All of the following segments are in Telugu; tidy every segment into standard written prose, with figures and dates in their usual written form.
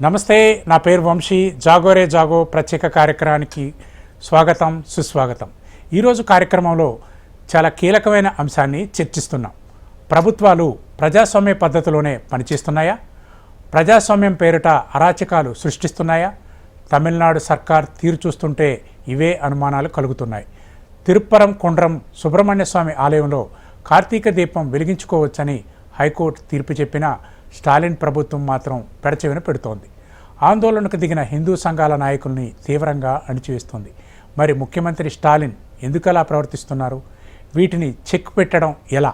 నమస్తే, నా పేరు వంశీ. జాగోరే జాగో ప్రత్యేక కార్యక్రమానికి స్వాగతం, సుస్వాగతం. ఈరోజు కార్యక్రమంలో చాలా కీలకమైన అంశాన్ని చర్చిస్తున్నాం. ప్రభుత్వాలు ప్రజాస్వామ్య పద్ధతిలోనే పనిచేస్తున్నాయా? ప్రజాస్వామ్యం పేరిట అరాచకాలు సృష్టిస్తున్నాయా? తమిళనాడు సర్కార్ తీరు చూస్తుంటే ఇవే అనుమానాలు కలుగుతున్నాయి. తిరుప్పరం కుండ్రం సుబ్రహ్మణ్య స్వామి ఆలయంలో కార్తీక దీపం వెలిగించుకోవచ్చని హైకోర్టు తీర్పు చెప్పినా స్టాలిన్ ప్రభుత్వం మాత్రం పెడచెవిన పెడుతోంది. ఆందోళనకు దిగిన హిందూ సంఘాల నాయకుల్ని తీవ్రంగా అణిచివేస్తోంది. మరి ముఖ్యమంత్రి స్టాలిన్ ఎందుకు అలా ప్రవర్తిస్తున్నారు? వీటిని చెక్ పెట్టడం ఎలా?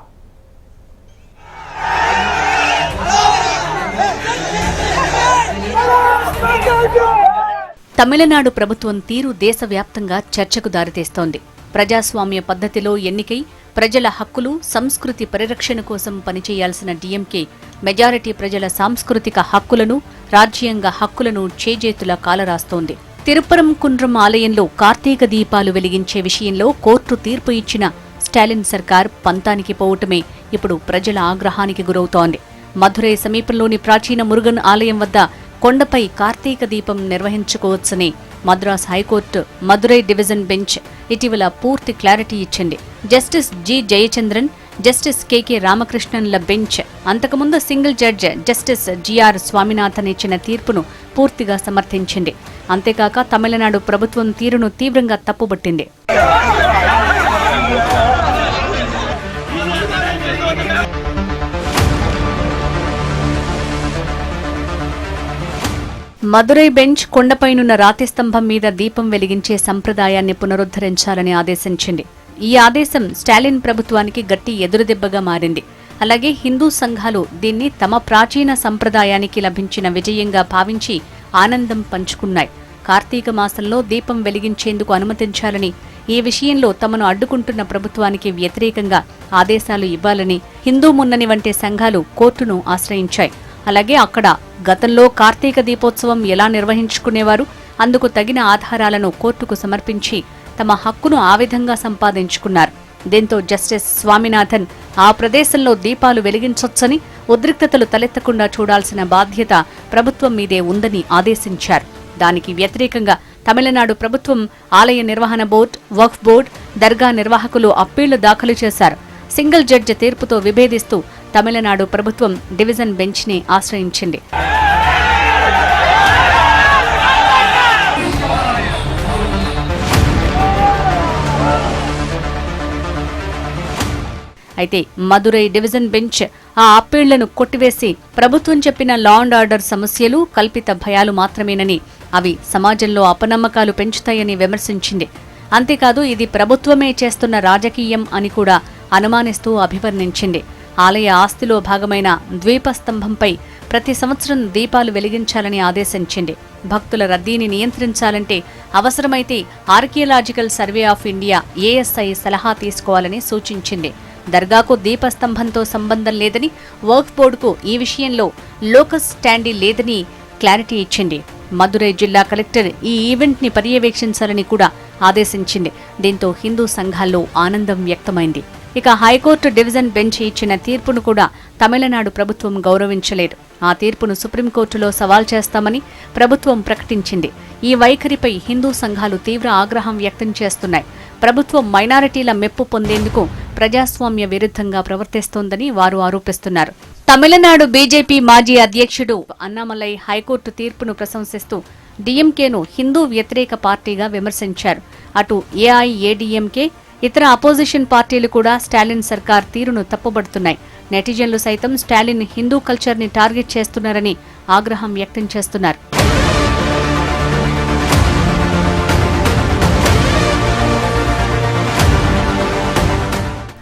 తమిళనాడు ప్రభుత్వం తీరు దేశవ్యాప్తంగా చర్చకు దారితీస్తోంది. ప్రజాస్వామ్య పద్ధతిలో ఎన్నికై ప్రజల హక్కులు, సంస్కృతి పరిరక్షణ కోసం పనిచేయాల్సిన డీఎంకే మెజారిటీ ప్రజల సాంస్కృతిక హక్కులను, రాజ్యాంగ హక్కులను చేజేతులా కాలరాస్తోంది. తిరుప్పరం కుండ్రం ఆలయంలో కార్తీక దీపాలు వెలిగించే విషయంలో కోర్టు తీర్పు ఇచ్చిన స్టాలిన్ సర్కార్ పంతానికి పోవటమే ఇప్పుడు ప్రజల ఆగ్రహానికి గురవుతోంది. మధురై సమీపంలోని ప్రాచీన మురుగన్ ఆలయం వద్ద కొండపై కార్తీక దీపం నిర్వహించుకోవచ్చని Madras high court Madurai division bench ఇటీవల పూర్తి క్లారిటీ ఇచ్చింది. Justice G Jayachandran, justice KK రామకృష్ణన్ల బెంచ్ అంతకుముందు single judge justice GR Swaminathan ఇచ్చిన తీర్పును పూర్తిగా సమర్థించింది. అంతేకాక తమిళనాడు ప్రభుత్వం తీరును తీవ్రంగా తప్పుబట్టింది. మదురై బెంచ్ కొండపైనున్న రాతి స్తంభం మీద దీపం వెలిగించే సంప్రదాయాన్ని పునరుద్ధరించాలని ఆదేశించింది. ఈ ఆదేశం స్టాలిన్ ప్రభుత్వానికి గట్టి ఎదురుదెబ్బగా మారింది. అలాగే హిందూ సంఘాలు దీన్ని తమ ప్రాచీన సంప్రదాయానికి లభించిన విజయంగా భావించి ఆనందం పంచుకున్నాయి. కార్తీక మాసంలో దీపం వెలిగించేందుకు అనుమతించాలని, ఈ విషయంలో తమను అడ్డుకుంటున్న ప్రభుత్వానికి వ్యతిరేకంగా ఆదేశాలు ఇవ్వాలని హిందూ మున్నని వంటి సంఘాలు కోర్టును ఆశ్రయించాయి. అలాగే అక్కడ గతంలో కార్తీక దీపోత్సవం ఎలా నిర్వహించుకునేవారు, అందుకు తగిన ఆధారాలను కోర్టుకు సమర్పించి తమ హక్కును ఆ విధంగా సంపాదించుకున్నారు. దీంతో జస్టిస్ స్వామినాథన్ ఆ ప్రదేశంలో దీపాలు వెలిగించొచ్చని, ఉద్రిక్తతలు తలెత్తకుండా చూడాల్సిన బాధ్యత ప్రభుత్వం మీదే ఉందని ఆదేశించారు. దానికి వ్యతిరేకంగా తమిళనాడు ప్రభుత్వం, ఆలయ నిర్వహణ బోర్డు, వక్ఫ్ బోర్డు, దర్గా నిర్వాహకులు అప్పీళ్లు దాఖలు చేశారు. సింగిల్ జడ్జి తీర్పుతో విభేదిస్తూ తమిళనాడు ప్రభుత్వం డివిజన్ బెంచ్ని ఆశ్రయించింది. అయితే మదురై డివిజన్ బెంచ్ ఆ అప్పీళ్లను కొట్టివేసి ప్రభుత్వం చెప్పిన లా అండ్ ఆర్డర్ సమస్యలు కల్పిత భయాలు మాత్రమేనని, అవి సమాజంలో అపనమ్మకాలు పెంచుతాయని విమర్శించింది. అంతేకాదు ఇది ప్రభుత్వమే చేస్తున్న రాజకీయం అని కూడా అనుమానిస్తూ అభివర్ణించింది. ఆలయ ఆస్తిలో భాగమైన ద్వీపస్తంభంపై ప్రతి సంవత్సరం దీపాలు వెలిగించాలని ఆదేశించింది. భక్తుల రద్దీని నియంత్రించాలంటే అవసరమైతే archaeological survey of India ASI సలహా తీసుకోవాలని సూచించింది. దర్గాకు దీపస్తంభంతో సంబంధం లేదని, వక్ఫ్ బోర్డుకు ఈ విషయంలో లోకస్ స్టాండీ లేదని క్లారిటీ ఇచ్చింది. మదురై జిల్లా కలెక్టర్ ఈ ఈవెంట్ని పర్యవేక్షించాలని కూడా ఆదేశించింది. దీంతో హిందూ సంఘాల్లో ఆనందం వ్యక్తమైంది. ఇక హైకోర్టు డివిజన్ బెంచ్ ఇచ్చిన తీర్పును కూడా తమిళనాడు ప్రభుత్వం గౌరవించలేదు. ఆ తీర్పును సుప్రీంకోర్టులో సవాల్ చేస్తామని ప్రభుత్వం ప్రకటించింది. ఈ వైఖరిపై హిందూ సంఘాలు తీవ్ర ఆగ్రహం వ్యక్తం చేస్తున్నాయి. ప్రభుత్వం మైనారిటీల మెప్పు పొందేందుకు ప్రజాస్వామ్య విరుద్ధంగా ప్రవర్తిస్తోందని వారు ఆరోపిస్తున్నారు. తమిళనాడు బీజేపీ మాజీ అధ్యక్షుడు అన్నామలై హైకోర్టు తీర్పును ప్రశంసిస్తూ డీఎంకేను హిందూ వ్యతిరేక పార్టీగా విమర్శించారు. అటు ఏఐఏడీఎంకే, ఇతర అపోజిషన్ పార్టీలు కూడా స్టాలిన్ సర్కార్ తీరును తప్పుబడుతున్నాయి. నెటిజన్లు సైతం స్టాలిన్ హిందూ కల్చర్ని టార్గెట్ చేస్తున్నారని ఆగ్రహం వ్యక్తం చేస్తున్నారు.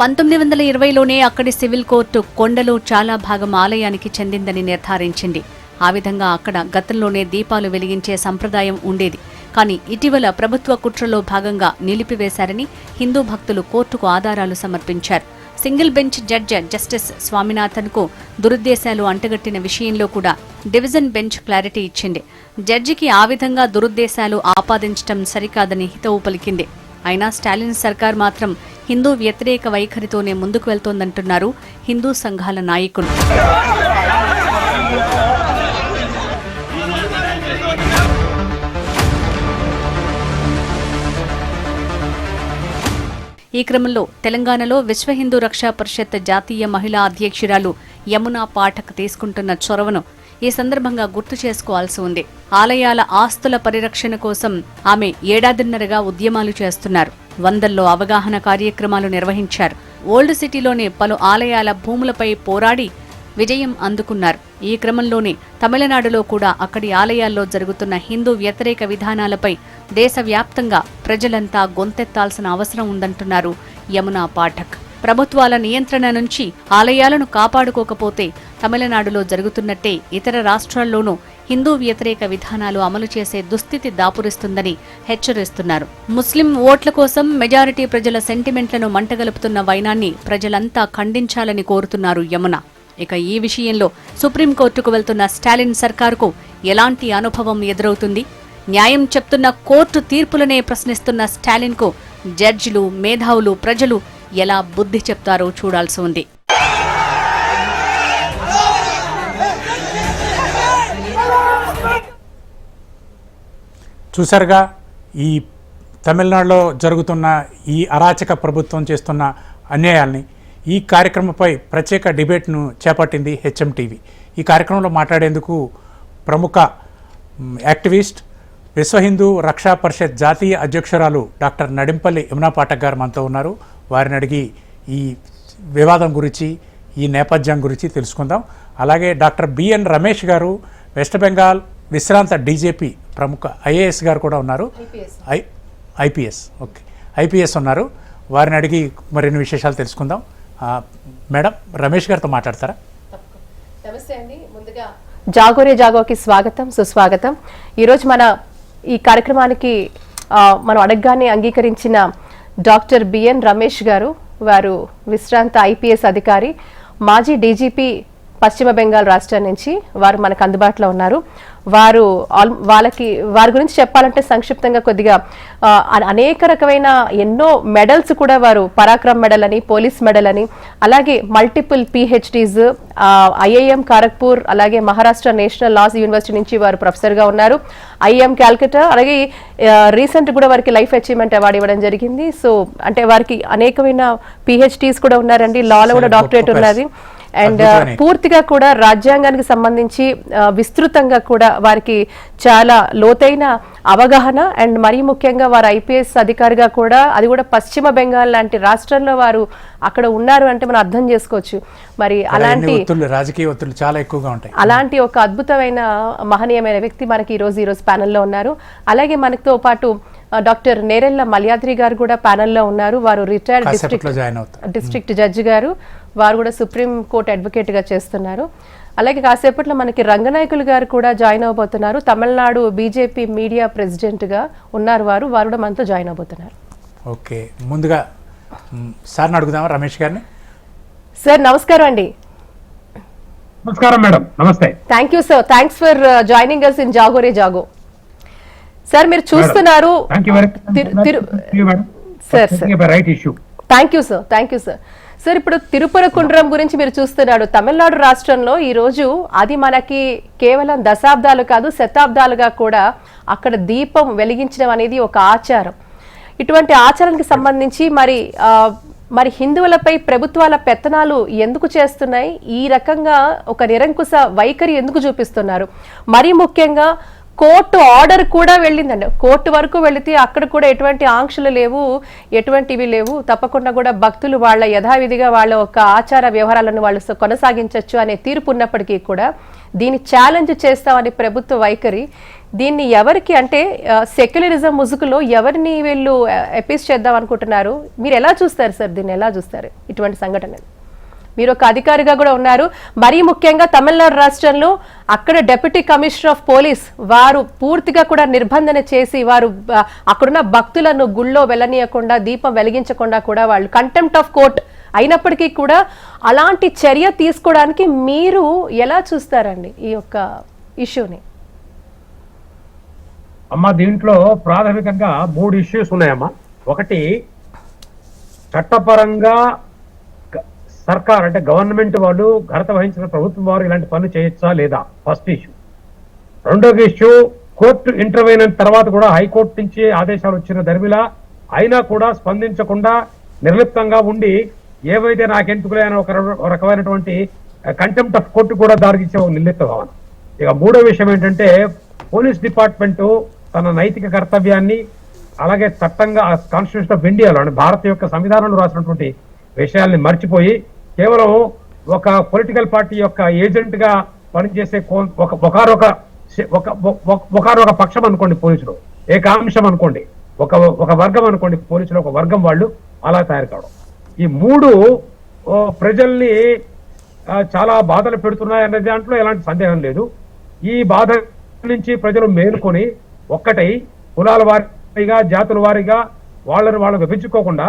(1920లోనే అక్కడి సివిల్ కోర్టు కొండలో చాలా భాగం ఆలయానికి చెందిందని నిర్ధారించింది. ఆ విధంగా అక్కడ గతంలోనే దీపాలు వెలిగించే సంప్రదాయం ఉండేది. కానీ ఇటీవల ప్రభుత్వ కుట్రలో భాగంగా నిలిపివేశారని హిందూ భక్తులు కోర్టుకు ఆధారాలు సమర్పించారు. సింగిల్ బెంచ్ జడ్జి జస్టిస్ స్వామినాథన్కు దురుద్దేశాలు అంటగట్టిన విషయంలో కూడా డివిజన్ బెంచ్ క్లారిటీ ఇచ్చింది. జడ్జికి ఆ విధంగా దురుద్దేశాలు ఆపాదించడం సరికాదని హితవు పలికింది. అయినా స్టాలిన్ సర్కార్ మాత్రం హిందూ వ్యతిరేక వైఖరితోనే ముందుకు వెళ్తోందంటున్నారు హిందూ సంఘాల నాయకులు. ఈ క్రమంలో తెలంగాణలో విశ్వ హిందూ రక్షా పరిషత్ జాతీయ మహిళా అధ్యక్షురాలు యమునా పాఠక్ తీసుకుంటున్న చొరవను ఈ సందర్భంగా గుర్తు చేసుకోవాల్సి ఉంది. ఆలయాల ఆస్తుల పరిరక్షణ కోసం ఆమె ఏడాదిన్నరగా ఉద్యమాలు చేస్తున్నారు. వందల్లో అవగాహన కార్యక్రమాలు నిర్వహించారు. ఓల్డ్ సిటీలోని పలు ఆలయాల భూములపై పోరాడి విజయం అందుకున్నారు. ఈ క్రమంలోనే తమిళనాడులో కూడా అక్కడి ఆలయాల్లో జరుగుతున్న హిందూ వ్యతిరేక విధానాలపై దేశవ్యాప్తంగా ప్రజలంతా గొంతెత్తాల్సిన అవసరం ఉందంటున్నారు యమునా పాఠక్. ప్రభుత్వాల నియంత్రణ నుంచి ఆలయాలను కాపాడుకోకపోతే తమిళనాడులో జరుగుతున్నట్టే ఇతర రాష్ట్రాల్లోనూ హిందూ వ్యతిరేక విధానాలు అమలు చేసే దుస్థితి దాపురిస్తుందని హెచ్చరిస్తున్నారు. ముస్లిం ఓట్ల కోసం మెజారిటీ ప్రజల సెంటిమెంట్లను మంటగలుపుతున్న వైనాన్ని ప్రజలంతా ఖండించాలని కోరుతున్నారు యమున. ఇక ఈ విషయంలో సుప్రీంకోర్టుకు వెళ్తున్న స్టాలిన్ సర్కారుకు ఎలాంటి అనుభవం ఎదురవుతుంది? న్యాయం చెప్తున్న కోర్టు తీర్పులనే ప్రశ్నిస్తున్న స్టాలిన్కు జడ్జిలు, మేధావులు, ప్రజలు ఎలా బుద్ధి చెప్తారో చూడాల్సి ఉంది. చూసారుగా ఈ తమిళనాడులో జరుగుతున్న ఈ అరాచక ప్రభుత్వం చేస్తున్న అన్యాయాల్ని. ఈ కార్యక్రమంపై ప్రత్యేక డిబేట్ను చేపట్టింది హెచ్ఎం టీవీ. ఈ కార్యక్రమంలో మాట్లాడేందుకు ప్రముఖ యాక్టివిస్ట్, విశ్వ హిందూ రక్షా పరిషత్ జాతీయ అధ్యక్షురాలు డాక్టర్ నడింపల్లి యమునా పాఠక్ గారు మనతో ఉన్నారు. వారిని అడిగి ఈ వివాదం గురించి, ఈ నేపథ్యం గురించి తెలుసుకుందాం. అలాగే డాక్టర్ బిఎన్ రమేష్ గారు, వెస్ట్ బెంగాల్ విశ్రాంత డీజీపీ, ప్రముఖ ఐఏఎస్ గారు కూడా ఉన్నారు. ఐపీఎస్ ఉన్నారు. వారిని అడిగి మరిన్ని విశేషాలు తెలుసుకుందాం. మేడం, రమేష్ గారితో మాట్లాడతారా? నమస్తే అండి. ముందుగా జాగోరే జాగోకి స్వాగతం, సుస్వాగతం. ఈరోజు మన ఈ కార్యక్రమానికి మనం అడగగానే అంగీకరించిన డాక్టర్ బిఎన్ రమేష్ గారు, వారు విశ్రాంత ఐపీఎస్ అధికారి, మాజీ డీజీపీ పశ్చిమ బెంగాల్ రాష్ట్రం నుంచి వారు మనకు అందుబాటులో ఉన్నారు. వారి గురించి చెప్పాలంటే సంక్షిప్తంగా కొద్దిగా అనేక రకమైన ఎన్నో మెడల్స్ కూడా వారు, పరాక్రమ్ మెడల్ అని, పోలీస్ మెడల్ అని, అలాగే మల్టిపుల్ పిహెచ్డీస్, ఐఐఎం ఖరగ్పూర్, అలాగే మహారాష్ట్ర నేషనల్ లాస్ యూనివర్సిటీ నుంచి వారు ప్రొఫెసర్గా ఉన్నారు. ఐఐఎం క్యాల్కటా, అలాగే రీసెంట్ కూడా వారికి లైఫ్ అచీవ్మెంట్ అవార్డు ఇవ్వడం జరిగింది. సో అంటే వారికి అనేకమైన పిహెచ్డీస్ కూడా ఉన్నారండి. లాలో కూడా డాక్టరేట్ ఉన్నది. అండ్ పూర్తిగా కూడా రాజ్యాంగానికి సంబంధించి విస్తృతంగా కూడా వారికి చాలా లోతైన అవగాహన, అండ్ మరీ ముఖ్యంగా వారు ఐపీఎస్ అధికారిగా కూడా, అది కూడా పశ్చిమ బెంగాల్ లాంటి రాష్ట్రంలో వారు అక్కడ ఉన్నారు అంటే మనం అర్థం చేసుకోవచ్చు. మరి అలాంటి రాజకీయ ఒత్తిళ్లు చాలా ఎక్కువగా ఉంటాయి. అలాంటి ఒక అద్భుతమైన మహనీయమైన వ్యక్తి మనకి ఈరోజు ప్యానెల్లో ఉన్నారు. అలాగే మనతో పాటు డాక్టర్ నేరెళ్ల మల్యాద్రి గారు కూడా ప్యానెల్లో ఉన్నారు. వారు రిటైర్డ్ డిస్ట్రిక్ట్ జడ్జి గారు. వారు కూడా సుప్రీం కోర్టు అడ్వకేట్ గా చేస్తున్నారు. అలాగే కాసేపట్లో మనకి రంగనాయకులు గారు కూడా జాయిన్ అవబోతున్నారు. తమిళనాడు బీజేపీ మీడియా ప్రెసిడెంట్ గా ఉన్నారు. వారు కూడా మనతో జాయిన్ అవబోతున్నారు. ఓకే, ముందుగా సార్ని అడుగుదామా, రమేష్ గారిని. సార్ నమస్కారం అండి. నమస్కారం మేడం. నమస్తే. Thank you sir. Thanks for joining us in Jagore Jago. Sir మీరు చూస్తున్నారు. Thank you sir. సార్ ఇప్పుడు తిరుపరకుండ్రం గురించి మీరు చూస్తున్నాడు. తమిళనాడు రాష్ట్రంలో ఈ రోజు అది మనకి కేవలం దశాబ్దాలు కాదు, శతాబ్దాలుగా కూడా అక్కడ దీపం వెలిగించడం అనేది ఒక ఆచారం. ఇటువంటి ఆచారానికి సంబంధించి మరి హిందువులపై ప్రభుత్వాల పెత్తనాలు ఎందుకు చేస్తున్నాయి? ఈ రకంగా ఒక నిరంకుశ వైఖరి ఎందుకు చూపిస్తున్నారు? మరీ ముఖ్యంగా కోర్టు ఆర్డర్ కూడా వెళ్ళిందండి. కోర్టు వరకు వెళితే అక్కడ కూడా ఎటువంటి ఆంక్షలు లేవు, ఎటువంటివి లేవు. తప్పకుండా కూడా భక్తులు వాళ్ళ యథావిధిగా వాళ్ళ ఒక ఆచార వ్యవహారాలను వాళ్ళు కొనసాగించవచ్చు అనే తీర్పు ఉన్నప్పటికీ కూడా దీన్ని ఛాలెంజ్ చేస్తామని ప్రభుత్వ వైఖరి, దీన్ని ఎవరికి అంటే సెక్యులరిజం ముసుగులో ఎవరిని వీళ్ళు అపీస్ చేద్దాం అనుకుంటున్నారు? మీరు ఎలా చూస్తారు సార్? దీన్ని ఎలా చూస్తారు ఇటువంటి సంఘటన? మీరు ఒక అధికారిగా కూడా ఉన్నారు. మరీ ముఖ్యంగా తమిళనాడు రాష్ట్రంలో అక్కడ డెప్యూటీ కమిషనర్ ఆఫ్ పోలీస్ వారు పూర్తిగా కూడా నిర్బంధన చేసి వారు అక్కడున్న భక్తులను గుళ్ళో వెళ్ళనీయకుండా, దీపం వెలిగించకుండా కూడా వాళ్ళు కంటెంప్ట్ ఆఫ్ కోర్ట్ అయినప్పటికీ కూడా అలాంటి చర్య తీసుకోవడానికి మీరు ఎలా చూస్తారండి ఈ యొక్క ఇష్యూని? అమ్మా, దీంట్లో ప్రాథమికంగా 3 ఇష్యూస్ ఉన్నాయమ్మా. ఒకటి, చట్టపరంగా సర్కార్ అంటే గవర్నమెంట్ వాళ్ళు, ఘనత వహించిన ప్రభుత్వం వారు ఇలాంటి పనులు చేయొచ్చా లేదా, ఫస్ట్ ఇష్యూ. రెండవ ఇష్యూ, కోర్టు ఇంటర్వ్యూన్ అయిన తర్వాత కూడా హైకోర్టు నుంచి ఆదేశాలు వచ్చిన దరిమిలా అయినా కూడా స్పందించకుండా నిర్లిప్తంగా ఉండి ఏవైతే నాకెందుకులే అని ఒక రకమైనటువంటి కంటెంప్ట్ ఆఫ్ కోర్టు కూడా దారితీసే ఒక నిర్లిప్త భావన. ఇక మూడో విషయం ఏంటంటే పోలీస్ డిపార్ట్మెంట్ తన నైతిక కర్తవ్యాన్ని అలాగే చట్టంగా కాన్స్టిట్యూషన్ ఆఫ్ ఇండియాలో భారత యొక్క సంవిధానంలో రాసినటువంటి విషయాల్ని మర్చిపోయి కేవలం ఒక పొలిటికల్ పార్టీ యొక్క ఏజెంట్ గా పనిచేసే ఒకరొక పక్షం అనుకోండి పోలీసులు, ఏకాంశం అనుకోండి, ఒక వర్గం అనుకోండి పోలీసులు, ఒక వర్గం వాళ్ళు అలా తయారు కావడం. ఈ మూడు ప్రజల్ని చాలా బాధలు పెడుతున్నాయనే దాంట్లో ఎలాంటి సందేహం లేదు. ఈ బాధ నుంచి ప్రజలు మేలుకొని ఒక్కటై కులాల వారిగా జాతుల వారిగా వాళ్ళు విభజించుకోకుండా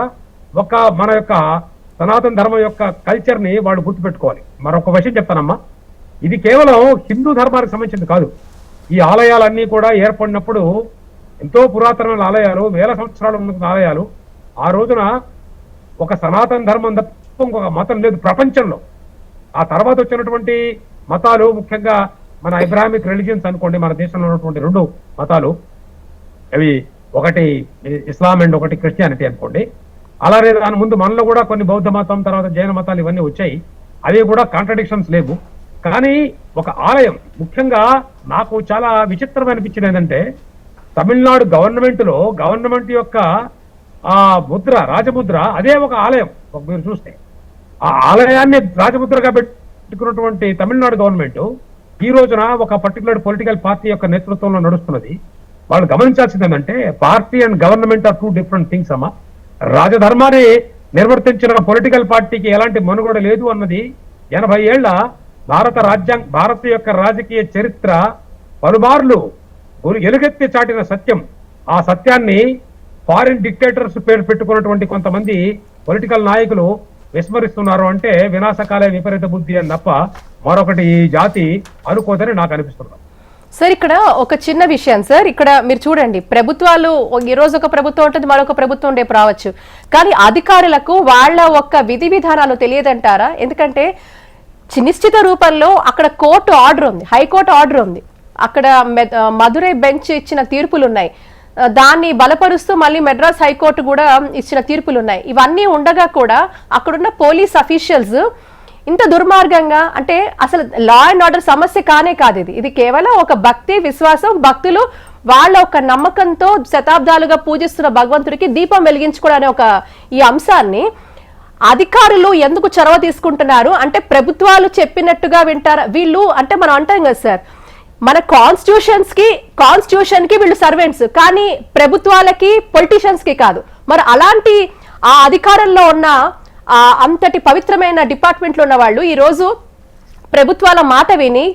మన యొక్క సనాతన ధర్మం యొక్క కల్చర్ ని వాళ్ళు గుర్తుపెట్టుకోవాలి. మరొక విషయం చెప్తానమ్మా, ఇది కేవలం హిందూ ధర్మానికి సంబంధించింది కాదు. ఈ ఆలయాలన్నీ కూడా ఏర్పడినప్పుడు ఎంతో పురాతనమైన ఆలయాలు, వేల సంవత్సరాల ముందు ఆలయాలు. ఆ రోజున ఒక సనాతన ధర్మం తప్ప ఇంకొక మతం లేదు ప్రపంచంలో. ఆ తర్వాత వచ్చినటువంటి మతాలు, ముఖ్యంగా మన ఇబ్రాహిమిక్ రిలీజియన్స్ అనుకోండి, మన దేశంలో ఉన్నటువంటి 2 మతాలు, అవి ఒకటి ఇస్లాం అండ్ ఒకటి క్రిస్టియానిటీ అనుకోండి. అలాగే దాని ముందు మనలో కూడా కొన్ని బౌద్ధ మతం, తర్వాత జైన మతాలు ఇవన్నీ వచ్చాయి. అవి కూడా కాంట్రడిక్షన్స్ లేవు. కానీ ఒక ఆలయం, ముఖ్యంగా నాకు చాలా విచిత్రం అనిపించింది ఏంటంటే తమిళనాడు గవర్నమెంట్ యొక్క ఆ ముద్ర, రాజముద్ర, అదే ఒక ఆలయం. మీరు చూస్తే ఆ ఆలయాన్ని రాజముద్రగా పెట్టుకున్నటువంటి తమిళనాడు గవర్నమెంట్ ఈ రోజున ఒక పర్టికులర్ పొలిటికల్ పార్టీ యొక్క నేతృత్వంలో నడుస్తున్నది. వాళ్ళు గమనించాల్సింది ఏంటంటే party and government are 2 different things అమ్మా. రాజధర్మాన్ని నిర్వర్తించిన పొలిటికల్ పార్టీకి ఎలాంటి మనుగడ లేదు అన్నది 80 ఏళ్ల భారత యొక్క రాజకీయ చరిత్ర పలుమార్లు ఎలుగెత్తి చాటిన సత్యం. ఆ సత్యాన్ని ఫారిన్ డిక్టేటర్స్ పేరు పెట్టుకున్నటువంటి కొంతమంది పొలిటికల్ నాయకులు విస్మరిస్తున్నారు. అంటే వినాశకాలే విపరీత బుద్ధి అని తప్ప మరొకటి ఈ జాతి అనుకోదని నాకు అనిపిస్తున్నారు. సార్ ఇక్కడ ఒక చిన్న విషయం సార్, ఇక్కడ మీరు చూడండి, ప్రభుత్వాలు ఈ రోజు ఒక ప్రభుత్వం ఉంటుంది, మరొక ప్రభుత్వం రేపు రావచ్చు. కానీ అధికారులకు వాళ్ళ ఒక్క విధి విధానాలు తెలియదంటారా? ఎందుకంటే నిశ్చిత రూపంలో అక్కడ కోర్టు ఆర్డర్ ఉంది, హైకోర్టు ఆర్డర్ ఉంది, అక్కడ మదురై బెంచ్ ఇచ్చిన తీర్పులు ఉన్నాయి, దాన్ని బలపరుస్తూ మళ్ళీ మెడ్రాస్ హైకోర్టు కూడా ఇచ్చిన తీర్పులు ఉన్నాయి. ఇవన్నీ ఉండగా కూడా అక్కడున్న పోలీస్ అఫీషియల్స్ ఇంత దుర్మార్గంగా, అంటే అసలు లా అండ్ ఆర్డర్ సమస్య కానే కాదు ఇది కేవలం ఒక భక్తి విశ్వాసం, భక్తులు వాళ్ళ ఒక నమ్మకంతో శతాబ్దాలుగా పూజిస్తున్న భగవంతుడికి దీపం వెలిగించుకోవడం ఒక ఈ అంశాన్ని అధికారులు ఎందుకు చొరవ తీసుకుంటున్నారు? అంటే ప్రభుత్వాలు చెప్పినట్టుగా వింటారా వీళ్ళు? అంటే మనం అంటాం కదా సార్, మన కాన్స్టిట్యూషన్ కి వీళ్ళు సర్వెంట్స్, కానీ ప్రభుత్వాలకి పొలిటీషియన్స్ కి కాదు. మరి అలాంటి ఆ అధికారంలో ఉన్న అంతటి పవిత్రమైన డిపార్ట్మెంట్ లో ఉన్న వాళ్ళు ఈ రోజు ప్రభుత్వాల మాట విని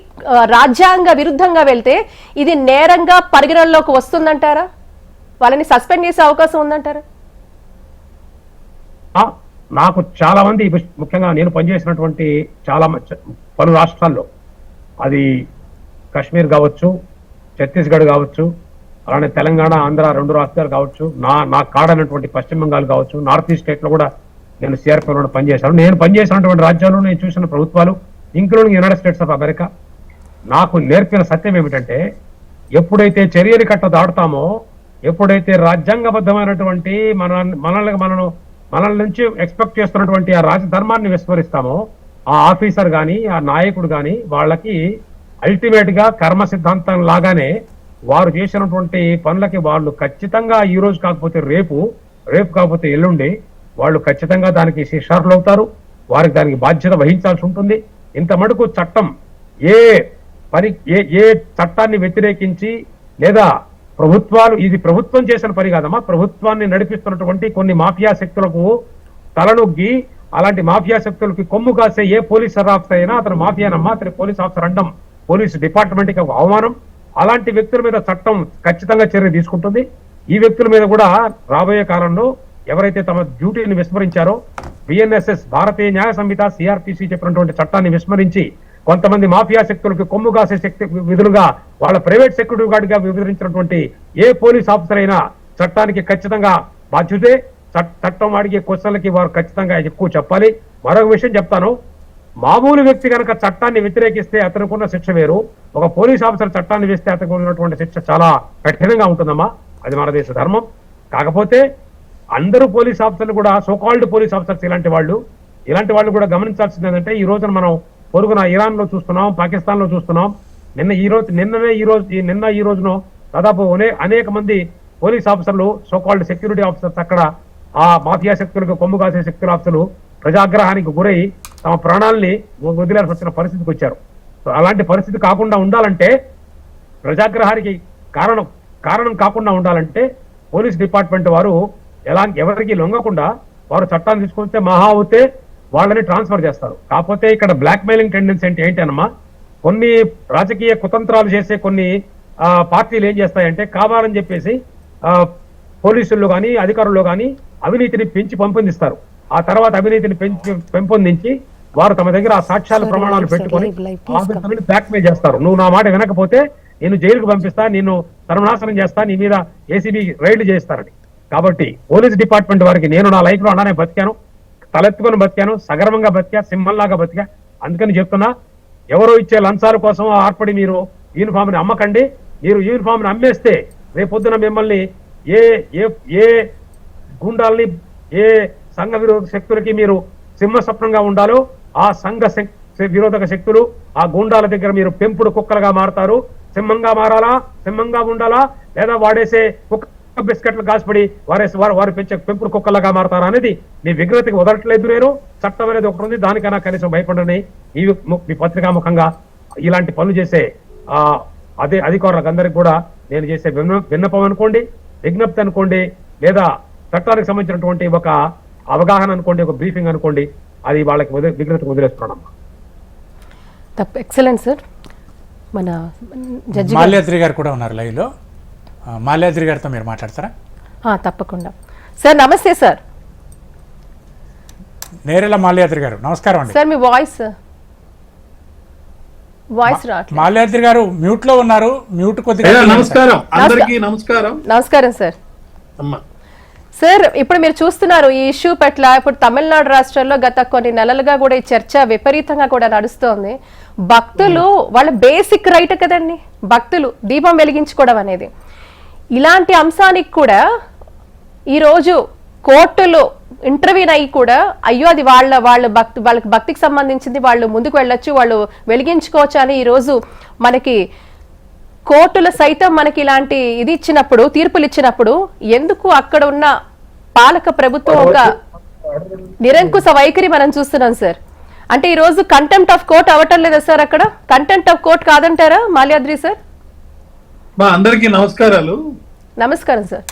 రాజ్యాంగ విరుద్ధంగా వెళ్తే ఇది నేరంగా పరిగణనలోకి వస్తుందంటారా? వాళ్ళని సస్పెండ్ చేసే అవకాశం ఉందంటారా? నాకు చాలా మంది, ముఖ్యంగా నేను పనిచేసినటువంటి పలు రాష్ట్రాల్లో, అది కాశ్మీర్ కావచ్చు, ఛత్తీస్గఢ్ కావచ్చు, అలానే తెలంగాణ, ఆంధ్ర 2 రాష్ట్రాలు కావచ్చు, నా కాడనటువంటి పశ్చిమ బెంగాల్ కావచ్చు, నార్త్ ఈస్ట్ స్టేట్ లో కూడా నేను సిఆర్పిఎఫ్లో పనిచేశాను. నేను పనిచేసినటువంటి రాజ్యాల్లో నేను చూసిన ప్రభుత్వాలు, including United states of America, నాకు నేర్పిన సత్యం ఏమిటంటే ఎప్పుడైతే చర్యలు కట్ట దాటుతామో, ఎప్పుడైతే రాజ్యాంగబద్ధమైనటువంటి మనల్ని నుంచి ఎక్స్పెక్ట్ చేస్తున్నటువంటి ఆ రాజధర్మాన్ని విస్మరిస్తామో, ఆ ఆఫీసర్ కానీ ఆ నాయకుడు కానీ వాళ్ళకి అల్టిమేట్ గా కర్మ సిద్ధాంతం లాగానే వారు చేసినటువంటి పనులకి వాళ్ళు ఖచ్చితంగా ఈ రోజు కాకపోతే రేపు కాకపోతే ఎల్లుండి వాళ్ళు ఖచ్చితంగా దానికి శిక్షార్హులు అవుతారు. వారికి దానికి బాధ్యత వహించాల్సి ఉంటుంది. ఇంత మటుకు చట్టం ఏ చట్టాన్ని వ్యతిరేకించి, లేదా ఇది ప్రభుత్వం చేసిన పని కాదమ్మా, ప్రభుత్వాన్ని నడిపిస్తున్నటువంటి కొన్ని మాఫియా శక్తులకు తలనొగ్గి అలాంటి మాఫియా శక్తులకి కొమ్ము కాసే ఏ పోలీస్ ఆఫీసర్ అయినా అతను మాఫియానమ్మా, అతని పోలీస్ ఆఫీసర్ అండం పోలీసు డిపార్ట్మెంట్ కి ఒక అవమానం. అలాంటి వ్యక్తుల మీద చట్టం ఖచ్చితంగా చర్య తీసుకుంటుంది. ఈ వ్యక్తుల మీద కూడా రాబోయే కాలంలో ఎవరైతే తమ డ్యూటీని విస్మరించారో, బిఎన్ఎస్ఎస్ భారతీయ న్యాయ సంహిత సిఆర్పిసి చెప్పినటువంటి చట్టాన్ని విస్మరించి కొంతమంది మాఫియా శక్తులకు కొమ్ము కాసే శక్తి విధులుగా వాళ్ళ ప్రైవేట్ సెక్యూరిటీ గార్డ్ గా వివరించినటువంటి ఏ పోలీస్ ఆఫీసర్ అయినా చట్టానికి ఖచ్చితంగా బాధ్యతే. చట్టం అడిగే క్వశ్చన్లకి వారు ఖచ్చితంగా ఎక్కువ చెప్పాలి. మరొక విషయం చెప్తాను, మామూలు వ్యక్తి కనుక చట్టాన్ని వ్యతిరేకిస్తే అతనుకున్న శిక్ష వేరు, ఒక పోలీస్ ఆఫీసర్ చట్టాన్ని వేస్తే అతనికి ఉన్నటువంటి శిక్ష చాలా కఠినంగా ఉంటుందమ్మా. అది మన దేశ ధర్మం. కాకపోతే అందరూ పోలీస్ ఆఫీసర్లు కూడా సోకాల్డ్ పోలీస్ ఆఫీసర్స్ ఇలాంటి వాళ్ళు కూడా గమనించాల్సింది ఏంటంటే ఈ రోజున మనం పొరుగున ఇరాన్ లో చూస్తున్నాం, పాకిస్తాన్ లో చూస్తున్నాం. నిన్న ఈ రోజున దాదాపు అనేక మంది పోలీస్ ఆఫీసర్లు సోకాల్డ్ సెక్యూరిటీ ఆఫీసర్స్ అక్కడ ఆ మాఫియా శక్తులకు కొమ్ము కాసే శక్తుల ఆఫీసర్లు ప్రజాగ్రహానికి గురై తమ ప్రాణాలని వదిలేసి వచ్చిన పరిస్థితికి వచ్చారు. సో అలాంటి పరిస్థితి కాకుండా ఉండాలంటే, ప్రజాగ్రహానికి కారణం కాకుండా ఉండాలంటే పోలీస్ డిపార్ట్మెంట్ వారు ఎవరికి లొంగకుండా వారు చట్టాన్ని తీసుకొస్తే మహా అవుతే వాళ్ళని ట్రాన్స్ఫర్ చేస్తారు. కాకపోతే ఇక్కడ బ్లాక్ మెయిలింగ్ టెండెన్సీ అంటే ఏంటనమ్మా, కొన్ని రాజకీయ కుతంత్రాలు చేసే కొన్ని పార్టీలు ఏం చేస్తాయంటే కావాలని చెప్పేసి పోలీసుల్లో కానీ అధికారుల్లో కానీ అవినీతిని పెంచి పంపొందిస్తారు. ఆ తర్వాత అవినీతిని పెంపొందించి వారు తమ దగ్గర ఆ సాక్ష్యాల ప్రమాణాలు పెట్టుకొని ఆఫీసర్ని బ్లాక్మెయిల్ చేస్తారు. నువ్వు నా మాట వినకపోతే నేను జైలుకు పంపిస్తా, నిన్ను సర్వనాశనం చేస్తా, నీ మీద ఏసీబీ రైళ్లు చేస్తారని. కాబట్టి పోలీస్ డిపార్ట్మెంట్ వారికి నేను నా లైఫ్ లో అలానే బతికాను, తలెత్తుకొని బతికాను, సగర్వంగా బతికా, సింహంలాగా బతికా. అందుకని చెప్తున్నా, ఎవరో ఇచ్చే లంచాల కోసం ఆర్పడి మీరు యూనిఫామ్ ని అమ్మకండి. మీరు యూనిఫామ్ ని అమ్మేస్తే రేపొద్దున మిమ్మల్ని ఏ గుండాల్ని, ఏ సంఘ విరోధ శక్తులకి మీరు సింహస్వప్నంగా ఉండాలో ఆ సంఘ విరోధక శక్తులు ఆ గుండాల దగ్గర మీరు పెంపుడు కుక్కలుగా మారతారు. సింహంగా మారాలా, సింహంగా ఉండాలా, లేదా వాడేసే కుక్క బిస్కెట్లు కాసిపడి వారు పెంచే పెంపుడు కుక్కలుగా మారతారా అనేది మీ విగ్రహతికి వదలట్లేదు. నేను చట్టం అనేది ఒకటి ఉంది, దానికైనా కనీసం భయపడని ఈ పత్రికాముఖంగా ఇలాంటి పనులు చేసే అదే అధికారులకు అందరికి కూడా నేను చేసే విన్నపం అనుకోండి, విజ్ఞప్తి అనుకోండి, లేదా చట్టానికి సంబంధించినటువంటి ఒక అవగాహన అనుకోండి, ఒక బ్రీఫింగ్ అనుకోండి, అది వాళ్ళకి విగ్రహతకు వదిలేస్తున్నానమ్మా. Excellent sir. మన జడ్జి మాల్యాద్రి గారు కూడా ఉన్నారు లైవ్ లో. మాల్యాద్రి గారితో మీరు మాట్లాడతారా? తప్పకుండా సార్. నమస్తే సార్. నేరెల మాల్యాద్రి గారు నమస్కారం అండి. సార్ మీ వాయిస్ మాల్యాద్రి గారు మ్యూట్ లో ఉన్నారు. మ్యూట్ కొద్దిగా. నమస్కారం అందరికీ. నమస్కారం సార్. సార్ ఇప్పుడు మీరు చూస్తున్నారు ఈ ఇష్యూ పట్ల. ఇప్పుడు తమిళనాడు రాష్ట్రంలో గత కొన్ని నెలలుగా కూడా ఈ చర్చ విపరీతంగా కూడా నడుస్తోంది. భక్తులు వాళ్ళ బేసిక్ రైట్ కదండి, భక్తులు దీపం వెలిగించుకోవడం అనేది. ఇలాంటి అంశానికి కూడా ఈరోజు కోర్టులో ఇంటర్వ్యూన్ అయ్యి కూడా అయ్యో అది వాళ్ళకి భక్తికి సంబంధించింది, వాళ్ళు ముందుకు వెళ్ళొచ్చు, వాళ్ళు వెలిగించుకోవచ్చు అని ఈరోజు మనకి కోర్టులు సైతం మనకి ఇలాంటి ఇది ఇచ్చినప్పుడు, తీర్పులు ఇచ్చినప్పుడు ఎందుకు అక్కడ ఉన్న పాలక ప్రభుత్వం ఒక నిరంకుశ వైఖరి మనం చూస్తున్నాం సార్. అంటే ఈ రోజు కంటెంప్ట్ ఆఫ్ కోర్ట్ అవ్వటం లేదా సార్? అక్కడ కంటెంప్ట్ ఆఫ్ కోర్ట్ కాదంటారా మాల్యాద్రి సార్? అందరికీ నమస్కారాలు. నమస్కారం సార్.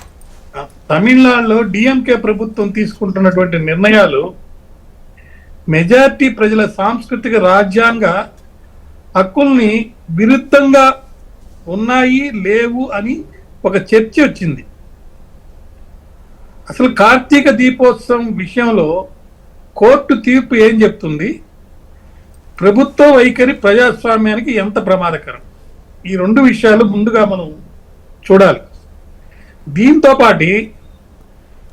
తమిళనాడులో డిఎంకే ప్రభుత్వం తీసుకుంటున్నటువంటి నిర్ణయాలు మెజారిటీ ప్రజల సాంస్కృతిక రాజ్యాంగ హక్కుల్ని విరుద్ధంగా ఉన్నాయి లేవు అని ఒక చర్చ వచ్చింది. అసలు కార్తీక దీపోత్సవం విషయంలో కోర్టు తీర్పు ఏం చెప్తుంది, ప్రభుత్వ వైఖరి ప్రజాస్వామ్యానికి ఎంత ప్రమాదకరం, ఈ రెండు విషయాలు ముందుగా మనం చూడాలి. దీంతో పాటు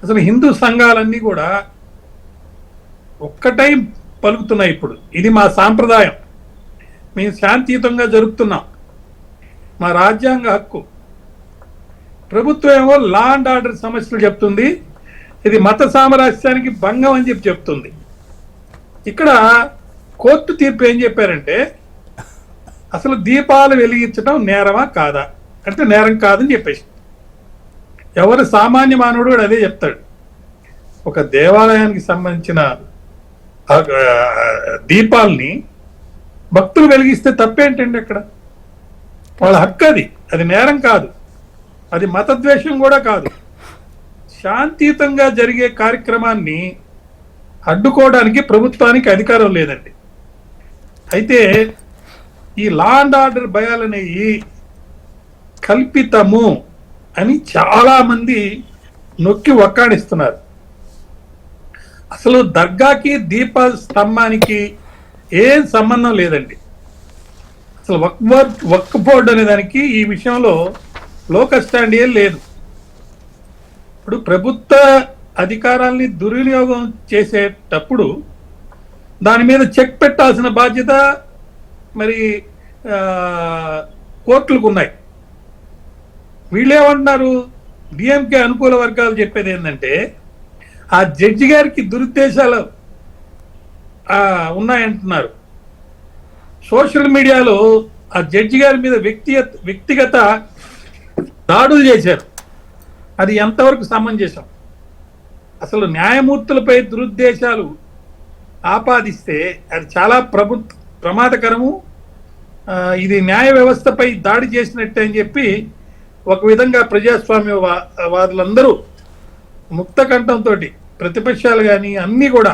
అసలు హిందూ సంఘాలన్నీ కూడా ఒక్కటై పలుకుతున్నాయి. ఇప్పుడు ఇది మా సాంప్రదాయం, మేము శాంతియుతంగా జరుపుతున్నాం, మా రాజ్యాంగ హక్కు. ప్రభుత్వం ఏమో లా అండ్ ఆర్డర్ సమస్యలు చెప్తుంది, ఇది మత సామరస్యానికి భంగం అని చెప్తుంది. ఇక్కడ కోర్టు తీర్పు ఏం చెప్పారంటే అసలు దీపాలు వెలిగించడం నేరమా కాదా అంటే నేరం కాదని చెప్పేసి. ఎవరు సామాన్య మానవుడు కూడా అదే చెప్తాడు. ఒక దేవాలయానికి సంబంధించిన దీపాలని భక్తులు వెలిగిస్తే తప్పేంటండి? అక్కడ వాళ్ళ హక్కు, అది నేరం కాదు, అది మతద్వేషం కూడా కాదు. శాంతియుతంగా జరిగే కార్యక్రమాన్ని అడ్డుకోవడానికి ప్రభుత్వానికి అధికారం లేదండి. అయితే ఈ లా అండ్ ఆర్డర్ భయాలనేవి కల్పితము అని చాలా మంది నొక్కి వక్కాడిస్తున్నారు. అసలు దర్గాకి దీప స్తంభానికి ఏం సంబంధం లేదండి. అసలు వక్ఫ్ బోర్డు అనే దానికి ఈ విషయంలో లోకల్ స్టాండ్ ఏం లేదు. ఇప్పుడు ప్రభుత్వ అధికారాల్ని దుర్వినియోగం చేసేటప్పుడు దాని మీద చెక్ పెట్టాల్సిన బాధ్యత మరి కోర్టులకు ఉన్నాయి. వీళ్ళేమంటున్నారు, డిఎంకే అనుకూల వర్గాలు చెప్పేది ఏంటంటే ఆ జడ్జి గారికి దురుద్దేశాలు ఉన్నాయంటున్నారు. సోషల్ మీడియాలో ఆ జడ్జి గారి మీద వ్యక్తిగత దాడులు చేశారు. అది ఎంతవరకు సమంజసం? అసలు న్యాయమూర్తులపై దురుద్దేశాలు ఆపాదిస్తే అది చాలా ప్రమాదకరము. ఇది న్యాయ వ్యవస్థపై దాడి చేసినట్టే అని చెప్పి ఒక విధంగా ప్రజాస్వామ్య వాదులందరూ ముక్త కంఠంతో, ప్రతిపక్షాలు కానీ అన్నీ కూడా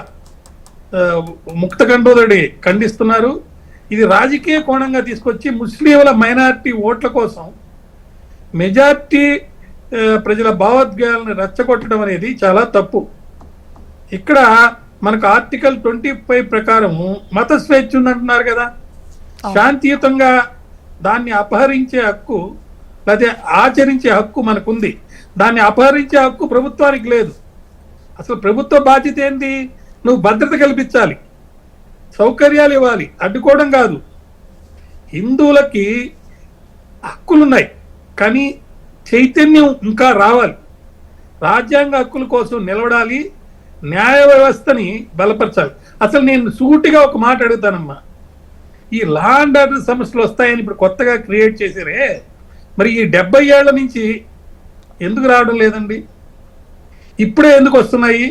ముక్త కంఠంతో ఖండిస్తున్నారు. ఇది రాజకీయ కోణంగా తీసుకొచ్చి ముస్లింల మైనారిటీ ఓట్ల కోసం మెజార్టీ ప్రజల భావోద్వేగాలను రెచ్చగొట్టడం అనేది చాలా తప్పు. ఇక్కడ మనకు ఆర్టికల్ 25 ప్రకారము మత స్వేచ్ఛ ఉందంటున్నారు కదా. శాంతియుతంగా దాన్ని అపహరించే హక్కు లేదా ఆచరించే హక్కు మనకుంది. దాన్ని అపహరించే హక్కు ప్రభుత్వానికి లేదు. అసలు ప్రభుత్వ బాధ్యత ఏంటి? నువ్వు భద్రత కల్పించాలి, సౌకర్యాలు ఇవ్వాలి, అడ్డుకోవడం కాదు. హిందువులకి హక్కులున్నాయి, కానీ చైతన్యం ఇంకా రావాలి. రాజ్యాంగ హక్కుల కోసం నిలబడాలి, న్యాయ వ్యవస్థని బలపరచాలి. అసలు నేను సూటిగా ఒక మాట అడుగుతానమ్మా, ఈ లా అండ్ ఆర్డర్ సమస్యలు వస్తాయని ఇప్పుడు కొత్తగా క్రియేట్ చేశారే, మరి ఈ 70 ఏళ్ల నుంచి ఎందుకు రావడం లేదండి? ఇప్పుడే ఎందుకు వస్తున్నాయి?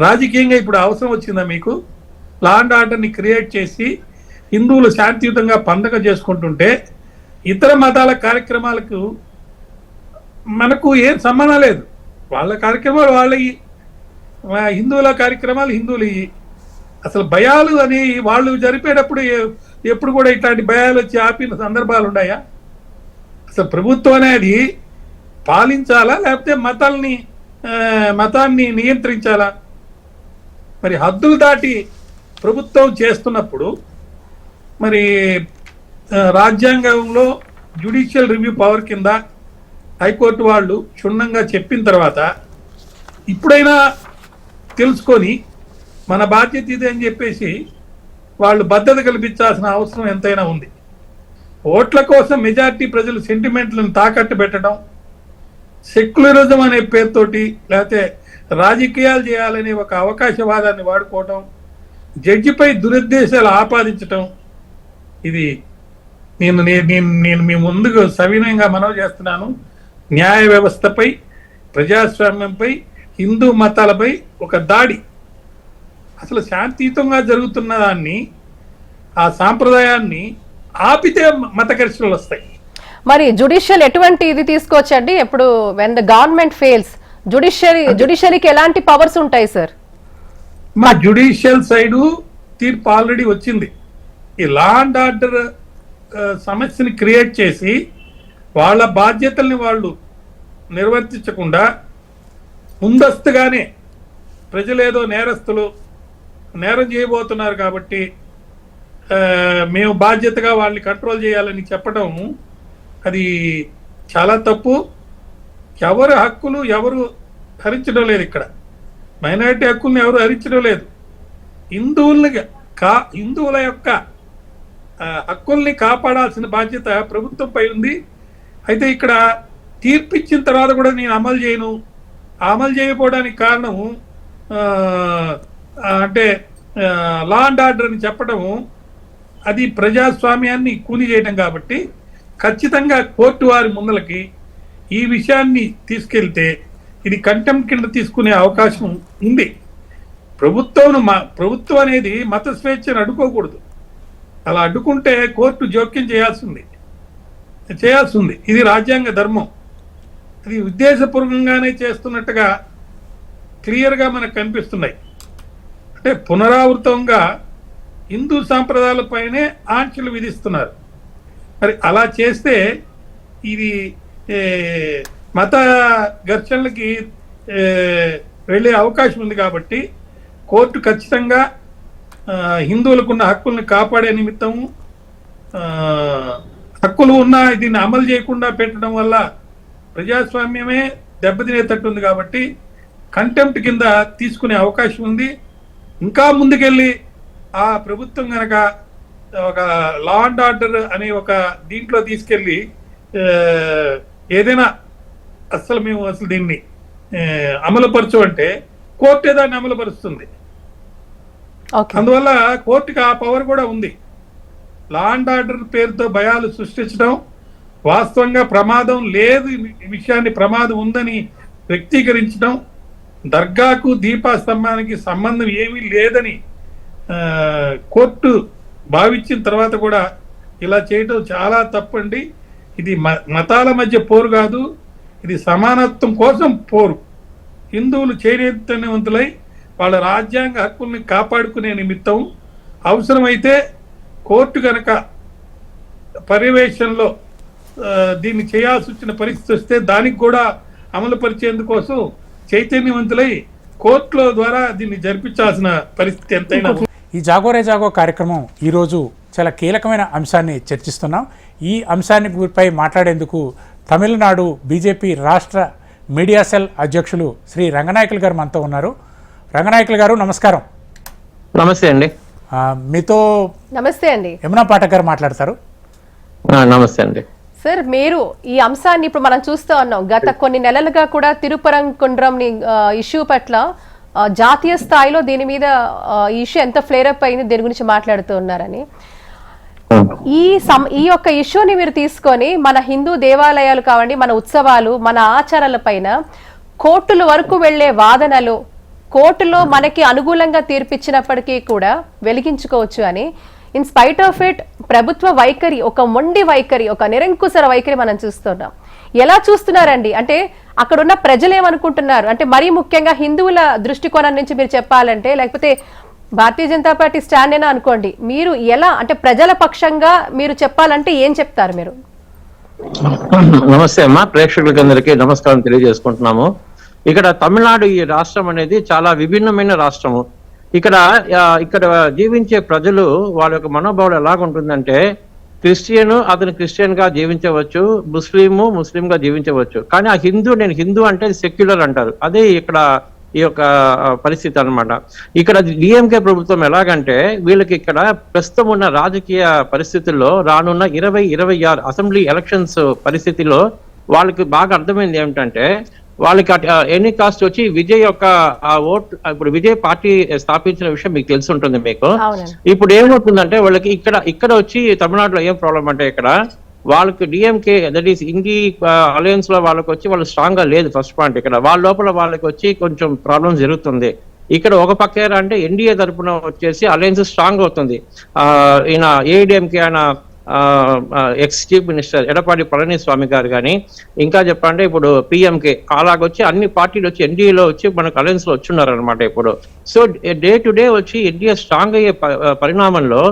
రాజకీయంగా ఇప్పుడు అవసరం వచ్చిందా మీకు? లా అండ్ ఆర్డర్ని క్రియేట్ చేసి హిందువులు శాంతియుతంగా పండగ చేసుకుంటుంటే ఇతర మతాల కార్యక్రమాలకు మనకు ఏం సంబంధం లేదు. వాళ్ళ కార్యక్రమాలు వాళ్ళవి, హిందువుల కార్యక్రమాలు హిందువులు. అసలు భయాలు అని వాళ్ళు జరిపేటప్పుడు ఎప్పుడు కూడా ఇట్లాంటి భయాలు వచ్చి ఆపిన సందర్భాలు ఉన్నాయా? అసలు ప్రభుత్వం అనేది పాలించాలా లేకపోతే మతాన్ని నియంత్రించాలా? మరి హద్దులు దాటి ప్రభుత్వం చేస్తున్నప్పుడు మరి రాజ్యాంగంలో జ్యుడిషియల్ రివ్యూ పవర్ కింద హైకోర్టు వాళ్ళు క్షుణ్ణంగా చెప్పిన తర్వాత ఇప్పుడైనా తెలుసుకొని మన బాధ్యత ఇదే అని చెప్పేసి వాళ్ళు భద్రత కల్పించాల్సిన అవసరం ఎంతైనా ఉంది. ఓట్ల కోసం మెజార్టీ ప్రజలు సెంటిమెంట్లను తాకట్టు పెట్టడం, సెక్యులరిజం అనే పేరుతోటి లేకపోతే రాజకీయాలు చేయాలనే ఒక అవకాశవాదాన్ని వాడుకోవటం, జడ్జిపై దురుద్దేశాలు ఆపాదించటం, ఇది నేను మీ ముందుకు సవినయంగా మనవి చేస్తున్నాను. న్యాయ వ్యవస్థపై, ప్రజాస్వామ్యంపై, హిందూ మతాలపై ఒక దాడి. అసలు శాంతియుతంగా జరుగుతున్న దాన్ని, ఆ సాంప్రదాయాన్ని ఆపితే మత ఘర్షణలు వస్తాయి. మరి జుడిషియల్ ఎటువంటి ఇది తీసుకోవచ్చండి? ఎప్పుడు వెన్ ద గవర్నమెంట్ ఫెయిల్స్ జుడిషియరీకి ఎలాంటి పవర్స్ ఉంటాయి సార్? మా జుడిషియల్ సైడు తీర్పు ఆల్రెడీ వచ్చింది. ఈ లా అండ్ ఆర్డర్ సమస్యని క్రియేట్ చేసి వాళ్ళ బాధ్యతల్ని వాళ్ళు నిర్వర్తించకుండా ముందస్తుగానే ప్రజలేదో నేరస్తులు నేరం చేయబోతున్నారు కాబట్టి మేము బాధ్యతగా వాళ్ళని కంట్రోల్ చేయాలని చెప్పడం అది చాలా తప్పు. ఎవరు హక్కులు ఎవరు హరించడం లేదు. ఇక్కడ మైనారిటీ హక్కుల్ని ఎవరు హరించడం లేదు. హిందువుల యొక్క హక్కుల్ని కాపాడాల్సిన బాధ్యత ప్రభుత్వంపై ఉంది. అయితే ఇక్కడ తీర్పిచ్చిన తర్వాత కూడా నేను అమలు చేయను, అమలు చేయకపోవడానికి కారణం అంటే లా అండ్ ఆర్డర్ అని చెప్పడము అది ప్రజాస్వామ్యాన్ని కూని చేయడం కాబట్టి ఖచ్చితంగా కోర్టు వారి ముందలకి ఈ విషయాన్ని తీసుకెళ్తే ఇది కంటెంప్ట్ కింద తీసుకునే అవకాశం ఉంది. ప్రభుత్వం అనేది మత స్వేచ్ఛను అడ్డుకోకూడదు. అలా అడ్డుకుంటే కోర్టు జోక్యం చేయాల్సి ఉంది. ఇది రాజ్యాంగ ధర్మం. అది ఉద్దేశపూర్వకంగానే చేస్తున్నట్టుగా క్లియర్గా మనకు కనిపిస్తున్నాయి. అంటే పునరావృతంగా హిందూ సాంప్రదాయాలపైనే ఆంక్షలు విధిస్తున్నారు. మరి అలా చేస్తే ఇది మత ఘర్షణలకి వెళ్ళే అవకాశం ఉంది. కాబట్టి కోర్టు ఖచ్చితంగా హిందువులకున్న హక్కుల్ని కాపాడే నిమిత్తం హక్కులు ఉన్నా దీన్ని అమలు చేయకుండా పెట్టడం వల్ల ప్రజాస్వామ్యమే దెబ్బతినేటట్టుంది. కాబట్టి కంటెంప్ట్ కింద తీసుకునే అవకాశం ఉంది. ఇంకా ముందుకెళ్ళి ఆ ప్రభుత్వం కనుక ఒక లా అండ్ ఆర్డర్ అనే ఒక దీంట్లో తీసుకెళ్ళి ఏదైనా మేము దీన్ని అమలుపరచమంటే కోర్టే దాన్ని అమలుపరుస్తుంది. అందువల్ల కోర్టుకి ఆ పవర్ కూడా ఉంది. లా అండ్ ఆర్డర్ పేరుతో భయాలు సృష్టించడం, వాస్తవంగా ప్రమాదం లేదు ఈ విషయాన్ని ప్రమాదం ఉందని వ్యక్తీకరించడం, దర్గాకు దీపాస్తంభానికి సంబంధం ఏమీ లేదని కోర్టు భావించిన తర్వాత కూడా ఇలా చేయడం చాలా తప్పండి. ఇది మతాల మధ్య పోరు కాదు, ఇది సమానత్వం కోసం పోరు. హిందువులు చైతన్యవంతులై వాళ్ళ రాజ్యాంగ హక్కుల్ని కాపాడుకునే నిమిత్తం అవసరమైతే కోర్టు కనుక పర్యవేక్షణలో దీన్ని చేయాల్సి వచ్చిన పరిస్థితి వస్తే దానికి కూడా అమలు పరిచేందుకోసం చైతన్యవంతులై కోర్టుల ద్వారా దీన్ని జరిపించాల్సిన పరిస్థితి ఎంతైనా. ఈ జాగోరే జాగో కార్యక్రమం ఈరోజు చాలా కీలకమైన అంశాన్ని చర్చిస్తున్నాం. ఈ అంశాన్ని పై మాట్లాడేందుకు తమిళనాడు బీజేపీ రాష్ట్ర మీడియా సెల్ అధ్యక్షులు శ్రీ రంగనాయకులు గారు మనతో ఉన్నారు. రంగనాయకులు గారు నమస్కారం. నమస్తే అండి. మీతో నమస్తే అండి యమునా పాఠక్ గారు మాట్లాడతారు. నమస్తే అండి. సార్, మీరు ఈ అంశాన్ని ఇప్పుడు మనం చూస్తూ ఉన్నాం. గత కొన్ని నెలలుగా కూడా తిరుపరంకుండ్రం ఇష్యూ పట్ల జాతీయ స్థాయిలో దీని మీద ఇష్యూ ఎంత ఫ్లేరప్ అయింది, దీని గురించి మాట్లాడుతూ ఉన్నారని. ఈ యొక్క ఇష్యూని మీరు తీసుకొని మన హిందూ దేవాలయాలు కావండి, మన ఉత్సవాలు, మన ఆచారాల పైన కోర్టుల వరకు వెళ్లే వాదనలు, కోర్టులో మనకి అనుకూలంగా తీర్పిచ్చినప్పటికీ కూడా వెలిగించుకోవచ్చు అని, ఇన్ స్పైట్ ఆఫ్ ఇట్ ప్రభుత్వ వైఖరి ఒక మొండి వైఖరి, ఒక నిరంకుశ వైఖరి మనం చూస్తున్నాం. ఎలా చూస్తున్నారండి? అంటే అక్కడ ఉన్న ప్రజలు ఏమనుకుంటున్నారు? అంటే మరీ ముఖ్యంగా హిందువుల దృష్టికోణం నుంచి మీరు చెప్పాలంటే, లేకపోతే భారతీయ జనతా పార్టీ స్టాండ్ అయినా అనుకోండి, మీరు ఎలా అంటే ప్రజల పక్షంగా మీరు చెప్పాలంటే ఏం చెప్తారు మీరు? నమస్తే అమ్మా, ప్రేక్షకులకందరికీ నమస్కారం తెలియజేసుకుంటున్నాము. ఇక్కడ తమిళనాడు ఈ రాష్ట్రం అనేది చాలా విభిన్నమైన రాష్ట్రము. ఇక్కడ జీవించే ప్రజలు వాళ్ళ యొక్క మనోభావాలు ఎలాగుంటుందంటే, అతను క్రిస్టియన్ గా జీవించవచ్చు, ముస్లిం గా జీవించవచ్చు, కానీ ఆ నేను హిందూ అంటే సెక్యులర్ అంటారు. అదే ఇక్కడ ఈ యొక్క పరిస్థితి అన్నమాట. ఇక్కడ డిఎంకే ప్రభుత్వం ఎలాగంటే, వీళ్ళకి ఇక్కడ ప్రస్తుతం ఉన్న రాజకీయ పరిస్థితుల్లో రానున్న 2026 అసెంబ్లీ ఎలక్షన్స్ పరిస్థితిలో వాళ్ళకి బాగా అర్థమైంది ఏమిటంటే, వాళ్ళకి ఎనీ కాస్ట్ వచ్చి విజయ్ యొక్క ఓట్, ఇప్పుడు విజయ్ పార్టీ స్థాపించిన విషయం మీకు తెలిసి ఉంటుంది మీకు. ఇప్పుడు ఏమవుతుందంటే వాళ్ళకి ఇక్కడ వచ్చి తమిళనాడులో ఏం ప్రాబ్లం అంటే, ఇక్కడ వాళ్ళకి DMK that is INDI alliance లో వాళ్ళకి వచ్చి వాళ్ళు స్ట్రాంగ్ గా లేదు. ఫస్ట్ పాయింట్, ఇక్కడ వాళ్ళ లోపల వాళ్ళకి వచ్చి కొంచెం ప్రాబ్లం జరుగుతుంది. ఇక్కడ ఒక పక్క అంటే ఎన్డీఏ తరఫున వచ్చేసి అలయన్స్ స్ట్రాంగ్ అవుతుంది. ఈయన ఏఐడిఎంకే ఆయన ex chief minister Edappadi Palaniswami గారు కానీ, ఇంకా చెప్పంటే ఇప్పుడు పిఎంకే అలాగొచ్చి అన్ని పార్టీలు వచ్చి ఎన్డీఏలో వచ్చి మనకు అలయన్స్ లో వచ్చున్నారు అనమాట ఇప్పుడు. సో డే టు డే వచ్చి ఎన్డీఏ స్ట్రాంగ్ అయ్యే పరిణామంలో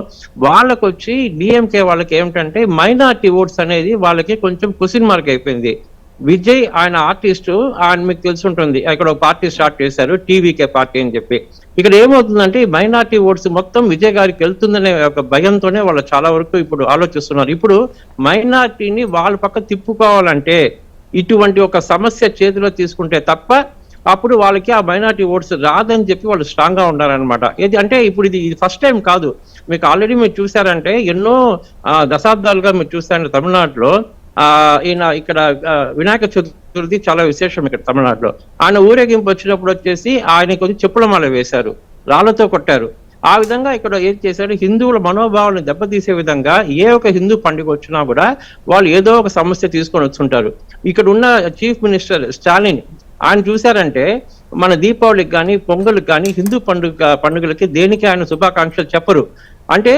వాళ్ళకు వచ్చి డిఎంకే వాళ్ళకి ఏమిటంటే మైనారిటీ ఓట్స్ అనేది వాళ్ళకి కొంచెం క్వశ్చన్ మార్క్ అయిపోయింది. విజయ్ ఆయన ఆర్టిస్టు, ఆయన మీకు తెలిసి ఉంటుంది, ఇక్కడ ఒక పార్టీ స్టార్ట్ చేశారు టీవీకే పార్టీ అని చెప్పి. ఇక్కడ ఏమవుతుందంటే మైనారిటీ ఓట్స్ మొత్తం విజయ్ గారికి వెళ్తుందనే ఒక భయంతోనే వాళ్ళు చాలా వరకు ఇప్పుడు ఆలోచిస్తున్నారు. ఇప్పుడు మైనారిటీని వాళ్ళ పక్క తిప్పుకోవాలంటే ఇటువంటి ఒక సమస్య చేతిలో తీసుకుంటే తప్ప అప్పుడు వాళ్ళకి ఆ మైనారిటీ ఓట్స్ రాదని చెప్పి వాళ్ళు స్ట్రాంగ్ గా ఉండాలన్నమాట. ఇది అంటే ఇప్పుడు ఇది ఫస్ట్ టైం కాదు, మీకు ఆల్రెడీ మీరు చూసారంటే ఎన్నో దశాబ్దాలుగా మీరు చూసారంటే తమిళనాడులో ఈయన ఇక్కడ వినాయక చతుర్థి చాలా విశేషం ఇక్కడ తమిళనాడులో. ఆయన ఊరేగింపు వచ్చినప్పుడు వచ్చేసి ఆయన కొంచెం చెప్పుల మాల వేశారు, రాళ్లతో కొట్టారు. ఆ విధంగా ఇక్కడ ఏం చేశారు, హిందువుల మనోభావాలను దెబ్బతీసే విధంగా ఏ ఒక హిందూ పండుగ వచ్చినా కూడా వాళ్ళు ఏదో ఒక సమస్య తీసుకొని వచ్చుంటారు. ఇక్కడ ఉన్న చీఫ్ మినిస్టర్ స్టాలిన్ ఆయన చూశారంటే మన దీపావళికి కానీ పొంగల్కి కానీ హిందూ పండుగలకి దేనికి ఆయన శుభాకాంక్షలు చెప్పరు. అంటే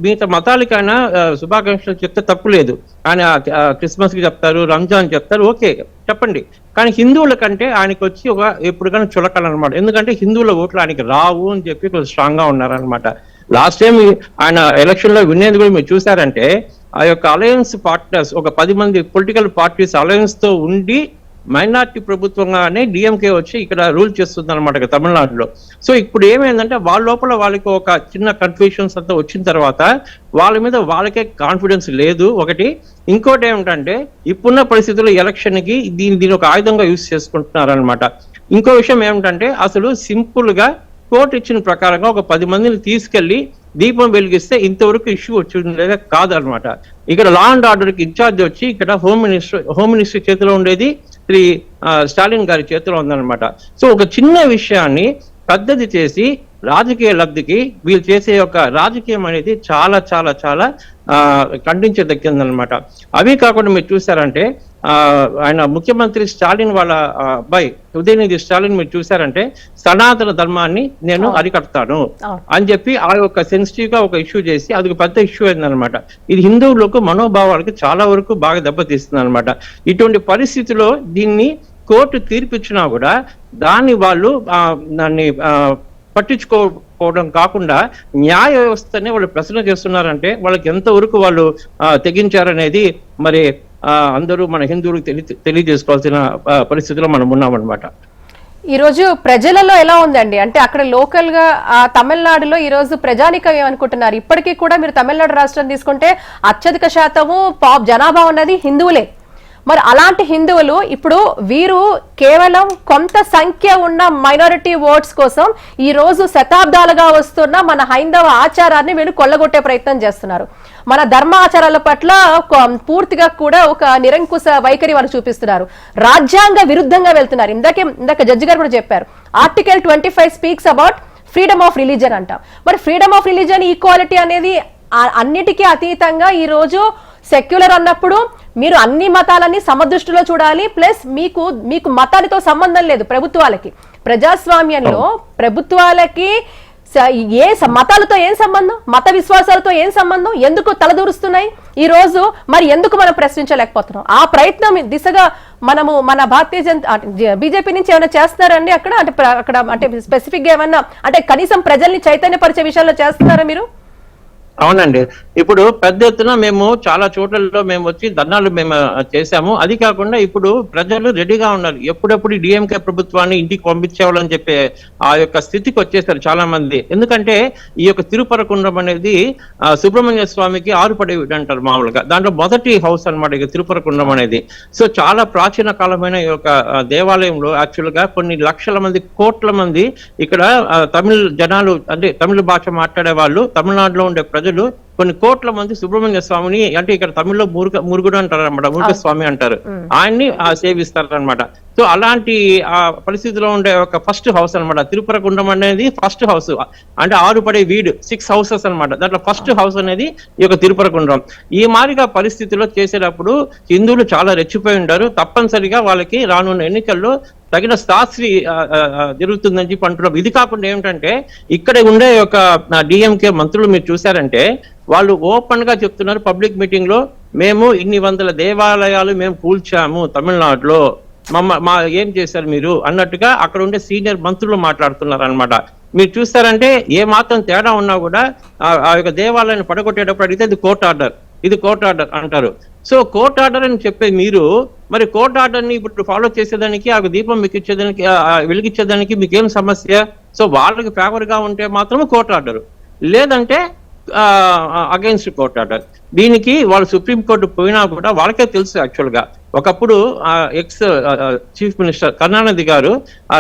మిగతా మతాలకైనా శుభాకాంక్షలు చెప్తే తప్పు లేదు. ఆయన క్రిస్మస్ కి చెప్తారు, రంజాన్ చెప్తారు, ఓకే చెప్పండి. కానీ హిందువుల కంటే ఆయనకి వచ్చి ఒక ఎప్పటికైనా చులకాలన్నమాట. ఎందుకంటే హిందువుల ఓట్లు ఆయనకి రావు అని చెప్పి కొంచెం స్ట్రాంగ్ గా ఉన్నారనమాట. లాస్ట్ టైం ఆయన ఎలక్షన్ లో వినేది కూడా మీరు చూసారంటే, ఆ యొక్క అలయన్స్ పార్ట్నర్స్ ఒక 10 మంది పొలిటికల్ పార్టీస్ అలయన్స్ తో ఉండి మైనార్టీ ప్రభుత్వంగానే డిఎంకే వచ్చి ఇక్కడ రూల్ చేస్తుంది అనమాట తమిళనాడులో. సో ఇప్పుడు ఏమైందంటే వాళ్ళ లోపల వాళ్ళకి ఒక చిన్న కన్ఫ్యూషన్స్ అంతా వచ్చిన తర్వాత వాళ్ళ మీద వాళ్ళకే కాన్ఫిడెన్స్ లేదు ఒకటి. ఇంకోటి ఏమిటంటే ఇప్పుడున్న పరిస్థితుల్లో ఎలక్షన్ కి దీన్ని ఒక ఆయుధంగా యూజ్ చేసుకుంటున్నారు అనమాట. ఇంకో విషయం ఏమిటంటే అసలు సింపుల్ గా కోర్టు ఇచ్చిన ప్రకారంగా ఒక 10 మందిని తీసుకెళ్లి దీపం వెలిగిస్తే ఇంతవరకు ఇష్యూ వచ్చిందే కాదనమాట. ఇక్కడ లా అండ్ ఆర్డర్ కి ఇన్ఛార్జ్ వచ్చి ఇక్కడ హోమ్ మినిస్టర్ చేతిలో ఉండేది శ్రీ స్టాలిన్ గారి చేతిలో ఉందన్నమాట. సో ఒక చిన్న విషయాన్ని పెద్దది చేసి రాజకీయ లబ్ధికి వీళ్ళు చేసే ఒక రాజకీయం అనేది చాలా చాలా చాలా ఖండించదగ్గిందనమాట. అవి కాకుండా మీరు చూసారంటే ఆయన ముఖ్యమంత్రి స్టాలిన్ వాళ్ళ అబ్బాయి ఉదయనిధి స్టాలిన్ మీరు చూసారంటే సనాతన ధర్మాన్ని నేను అరికడతాను అని చెప్పి ఆ యొక్క సెన్సిటివ్ గా ఒక ఇష్యూ చేసి అది ఒక పెద్ద ఇష్యూ అయిందనమాట. ఇది హిందువులకు మనోభావాలకు చాలా వరకు బాగా దెబ్బతీస్తుంది అనమాట. ఇటువంటి పరిస్థితిలో దీన్ని కోర్టు తీర్పిచ్చినా కూడా దాన్ని వాళ్ళు దాన్ని పట్టించుకోవడం కాకుండా న్యాయ వ్యవస్థనే వాళ్ళు ప్రశ్న చేస్తున్నారంటే వాళ్ళకి ఎంతవరకు వాళ్ళు తెగించారనేది మరి అందరూ మన హిందువులకు తెలియజేసుకోవాల్సిన పరిస్థితిలో మనం ఉన్నామన్నమాట. ఈ రోజు ప్రజలలో ఎలా ఉందండి? అంటే అక్కడ లోకల్ గా తమిళనాడులో ఈ రోజు ప్రజానికం ఏమనుకుంటున్నారు? ఇప్పటికీ కూడా మీరు తమిళనాడు రాష్ట్రం తీసుకుంటే అత్యధిక శాతము జనాభా ఉన్నది హిందువులే. మరి అలాంటి హిందువులు ఇప్పుడు వీరు కేవలం కొంత సంఖ్య ఉన్న మైనారిటీ ఓట్స్ కోసం ఈ రోజు శతాబ్దాలుగా వస్తున్న మన హైందవ ఆచారాన్ని వీళ్ళు కొల్లగొట్టే ప్రయత్నం చేస్తున్నారు. మన ధర్మ ఆచారాల పట్ల పూర్తిగా కూడా ఒక నిరంకుశ వైఖరి వాళ్ళు చూపిస్తున్నారు. రాజ్యాంగ విరుద్ధంగా వెళ్తున్నారు. ఇందాక జడ్జి గారు కూడా చెప్పారు, article 25 speaks about freedom of religion అంట. మరి ఫ్రీడమ్ ఆఫ్ రిలీజన్, ఈక్వాలిటీ అనేది అన్నిటికీ అతీతంగా ఈ రోజు సెక్యులర్ అన్నప్పుడు మీరు అన్ని మతాలన్నీ సమదృష్టిలో చూడాలి. ప్లస్ మీకు మతాలతో సంబంధం లేదు. ప్రభుత్వాలకి, ప్రజాస్వామ్యంలో ప్రభుత్వాలకి మతాలతో ఏం సంబంధం, మత విశ్వాసాలతో ఏం సంబంధం, ఎందుకు తలదూరుస్తున్నాయి ఈ రోజు? మరి ఎందుకు మనం ప్రశ్నించలేకపోతున్నాం? ఆ ప్రయత్నం దిశగా మనము మన భారతీయ జనతా బీజేపీ నుంచి ఏమైనా చేస్తున్నారండి అక్కడ అంటే స్పెసిఫిక్ గా ఏమన్నా అంటే కనీసం ప్రజల్ని చైతన్యపరిచే విషయాల్లో చేస్తున్నారా మీరు? అవునండి, ఇప్పుడు పెద్ద ఎత్తున మేము చాలా చోట్లలో మేము వచ్చి ధర్నాలు మేము చేశాము. అది కాకుండా ఇప్పుడు ప్రజలు రెడీగా ఉన్నారు. ఎప్పుడెప్పుడు డిఎంకే ప్రభుత్వాన్ని ఇంటికి పంపించేవాళ్ళని చెప్పే ఆ యొక్క స్థితికి వచ్చేసారు చాలా మంది. ఎందుకంటే ఈ యొక్క తిరుపరకుండం అనేది సుబ్రహ్మణ్య స్వామికి 6 పడే అంటారు మామూలుగా. దాంట్లో మొదటి హౌస్ అనమాట ఇక తిరుపరకుండం అనేది. సో చాలా ప్రాచీన కాలమైన ఈ యొక్క దేవాలయంలో యాక్చువల్ గా కొన్ని లక్షల మంది, కోట్ల మంది ఇక్కడ తమిళ జనాలు అంటే తమిళ భాష మాట్లాడే వాళ్ళు, తమిళనాడులో ఉండే ప్రజలు కొన్ని కోట్ల మంది సుబ్రహ్మణ్య స్వామిని అంటే ఇక్కడ తమిళ్లో మురుగుడు అంటారు అనమాట, మురుగ స్వామి అంటారు, ఆయన్ని సేవిస్తారు అనమాట. సో అలాంటి ఆ పరిస్థితిలో ఉండే ఒక ఫస్ట్ హౌస్ అనమాట తిరుపరకుండం అనేది. ఫస్ట్ హౌస్ అంటే 6 పడే వీడు, 6 హౌసెస్ అనమాట. దాంట్లో ఫస్ట్ హౌస్ అనేది ఈ యొక్క తిరుపరకుండం. ఈ మాదిరిగా పరిస్థితిలో చేసేటప్పుడు హిందువులు చాలా రెచ్చిపోయి ఉంటారు. తప్పనిసరిగా వాళ్ళకి రానున్న ఎన్నికల్లో తగిన శాస్త్రి జరుగుతుందని చెప్పి అంటున్నాం. ఇది కాకుండా ఏమిటంటే ఇక్కడ ఉండే ఒక డిఎంకే మంత్రులు మీరు చూసారంటే వాళ్ళు ఓపెన్ గా చెప్తున్నారు పబ్లిక్ మీటింగ్ లో, మేము ఇన్ని వందల దేవాలయాలు మేము కూల్చాము తమిళనాడులో, మా ఏం చేశారు మీరు అన్నట్టుగా అక్కడ ఉండే సీనియర్ మంత్రులు మాట్లాడుతున్నారు అనమాట. మీరు చూస్తారంటే ఏ మాత్రం తేడా ఉన్నా కూడా ఆ యొక్క దేవాలయాన్ని పడగొట్టేటప్పుడు అడిగితే ఇది కోర్ట్ ఆర్డర్, ఇది కోర్ట్ ఆర్డర్ అంటారు. సో కోర్ట్ ఆర్డర్ అని చెప్పే మీరు మరి కోర్ట్ ఆర్డర్ ని ఇప్పుడు ఫాలో చేసేదానికి, ఆ దీపం మీకు ఇచ్చేదానికి, వెలిగించేదానికి మీకేం సమస్య? సో వాళ్ళకి ఫేవర్ గా ఉంటే మాత్రం కోర్ట్ ఆర్డర్, లేదంటే అగైన్స్ట్ కోర్ట్ ఆర్డర్. దీనికి వాళ్ళు సుప్రీంకోర్టు పోయినా కూడా వాళ్ళకే తెలుసు. యాక్చువల్ గా ఒకప్పుడు ఎక్స్ చీఫ్ మినిస్టర్ కరుణానిధి గారు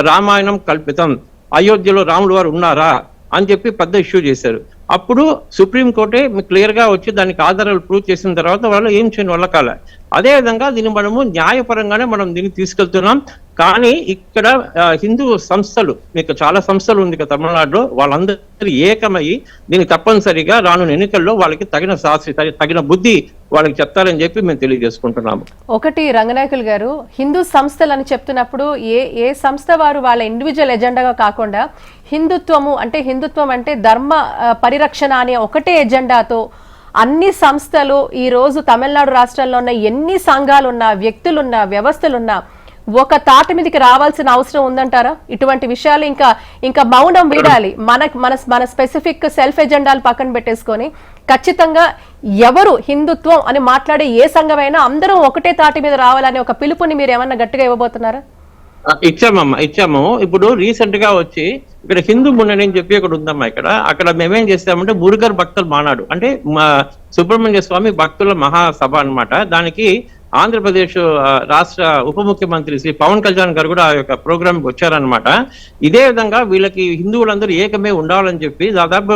రామాయణం కల్పితం, అయోధ్యలో రాముడు వారు ఉన్నారా అని చెప్పి పెద్ద ఇష్యూ చేశారు. అప్పుడు సుప్రీంకోర్టే క్లియర్ గా వచ్చి దానికి ఆధారాలు ప్రూవ్ చేసిన తర్వాత వాళ్ళు ఏం చేయని వాళ్ళ కాల. అదే విధంగా దీన్ని మనము న్యాయపరంగానే మనం దీన్ని తీసుకెళ్తున్నాం. కానీ ఇక్కడ హిందూ సంస్థలు, మీకు చాలా సంస్థలు ఉంది కదా తమిళనాడులో, వాళ్ళందరూ ఏకమయ్యి దీన్ని తప్పనిసరిగా రానున్న ఎన్నికల్లో వాళ్ళకి తగిన శాస్త్రి, తగిన బుద్ధి వాళ్ళకి చెప్తారని చెప్పి మేము తెలియజేసుకుంటున్నాము. ఒకటి రంగనాయకులు గారు, హిందూ సంస్థలు అని చెప్తున్నప్పుడు ఏ సంస్థ వారు వాళ్ళ ఇండివిజువల్ ఎజెండాగా కాకుండా హిందుత్వం అంటే ధర్మ పరిరక్షణ అనే ఒకటే ఎజెండాతో అన్ని సంస్థలు ఈ రోజు తమిళనాడు రాష్ట్రంలో ఉన్న ఎన్ని సంఘాలున్నా, వ్యక్తులున్నా, వ్యవస్థలున్నా ఒక తాటి మీదకి రావాల్సిన అవసరం ఉందంటారా? ఇటువంటి విషయాలు ఇంకా మౌనం వీడాలి. మన స్పెసిఫిక్ సెల్ఫ్ ఎజెండాలు పక్కన పెట్టేసుకొని ఖచ్చితంగా ఎవరు హిందుత్వం అని మాట్లాడే ఏ సంఘమైనా అందరూ ఒకటే తాటి మీద రావాలనే ఒక పిలుపుని మీరు ఏమన్నా గట్టిగా ఇవ్వబోతున్నారా? ఇచ్చాము. ఇప్పుడు రీసెంట్ గా వచ్చి ఇక్కడ హిందూ మున్నని అని చెప్పి ఇక్కడ ఉందమ్మా. అక్కడ మేమేం చేస్తామంటే మురుగర్ భక్తులు మానాడు అంటే సుబ్రహ్మణ్య స్వామి భక్తుల మహాసభ అన్నమాట. దానికి ఆంధ్రప్రదేశ్ రాష్ట్ర ఉప ముఖ్యమంత్రి శ్రీ పవన్ కళ్యాణ్ గారు కూడా ఆ యొక్క ప్రోగ్రామ్ వచ్చారనమాట. ఇదే విధంగా వీళ్ళకి హిందువులందరూ ఏకమే ఉండాలని చెప్పి దాదాపు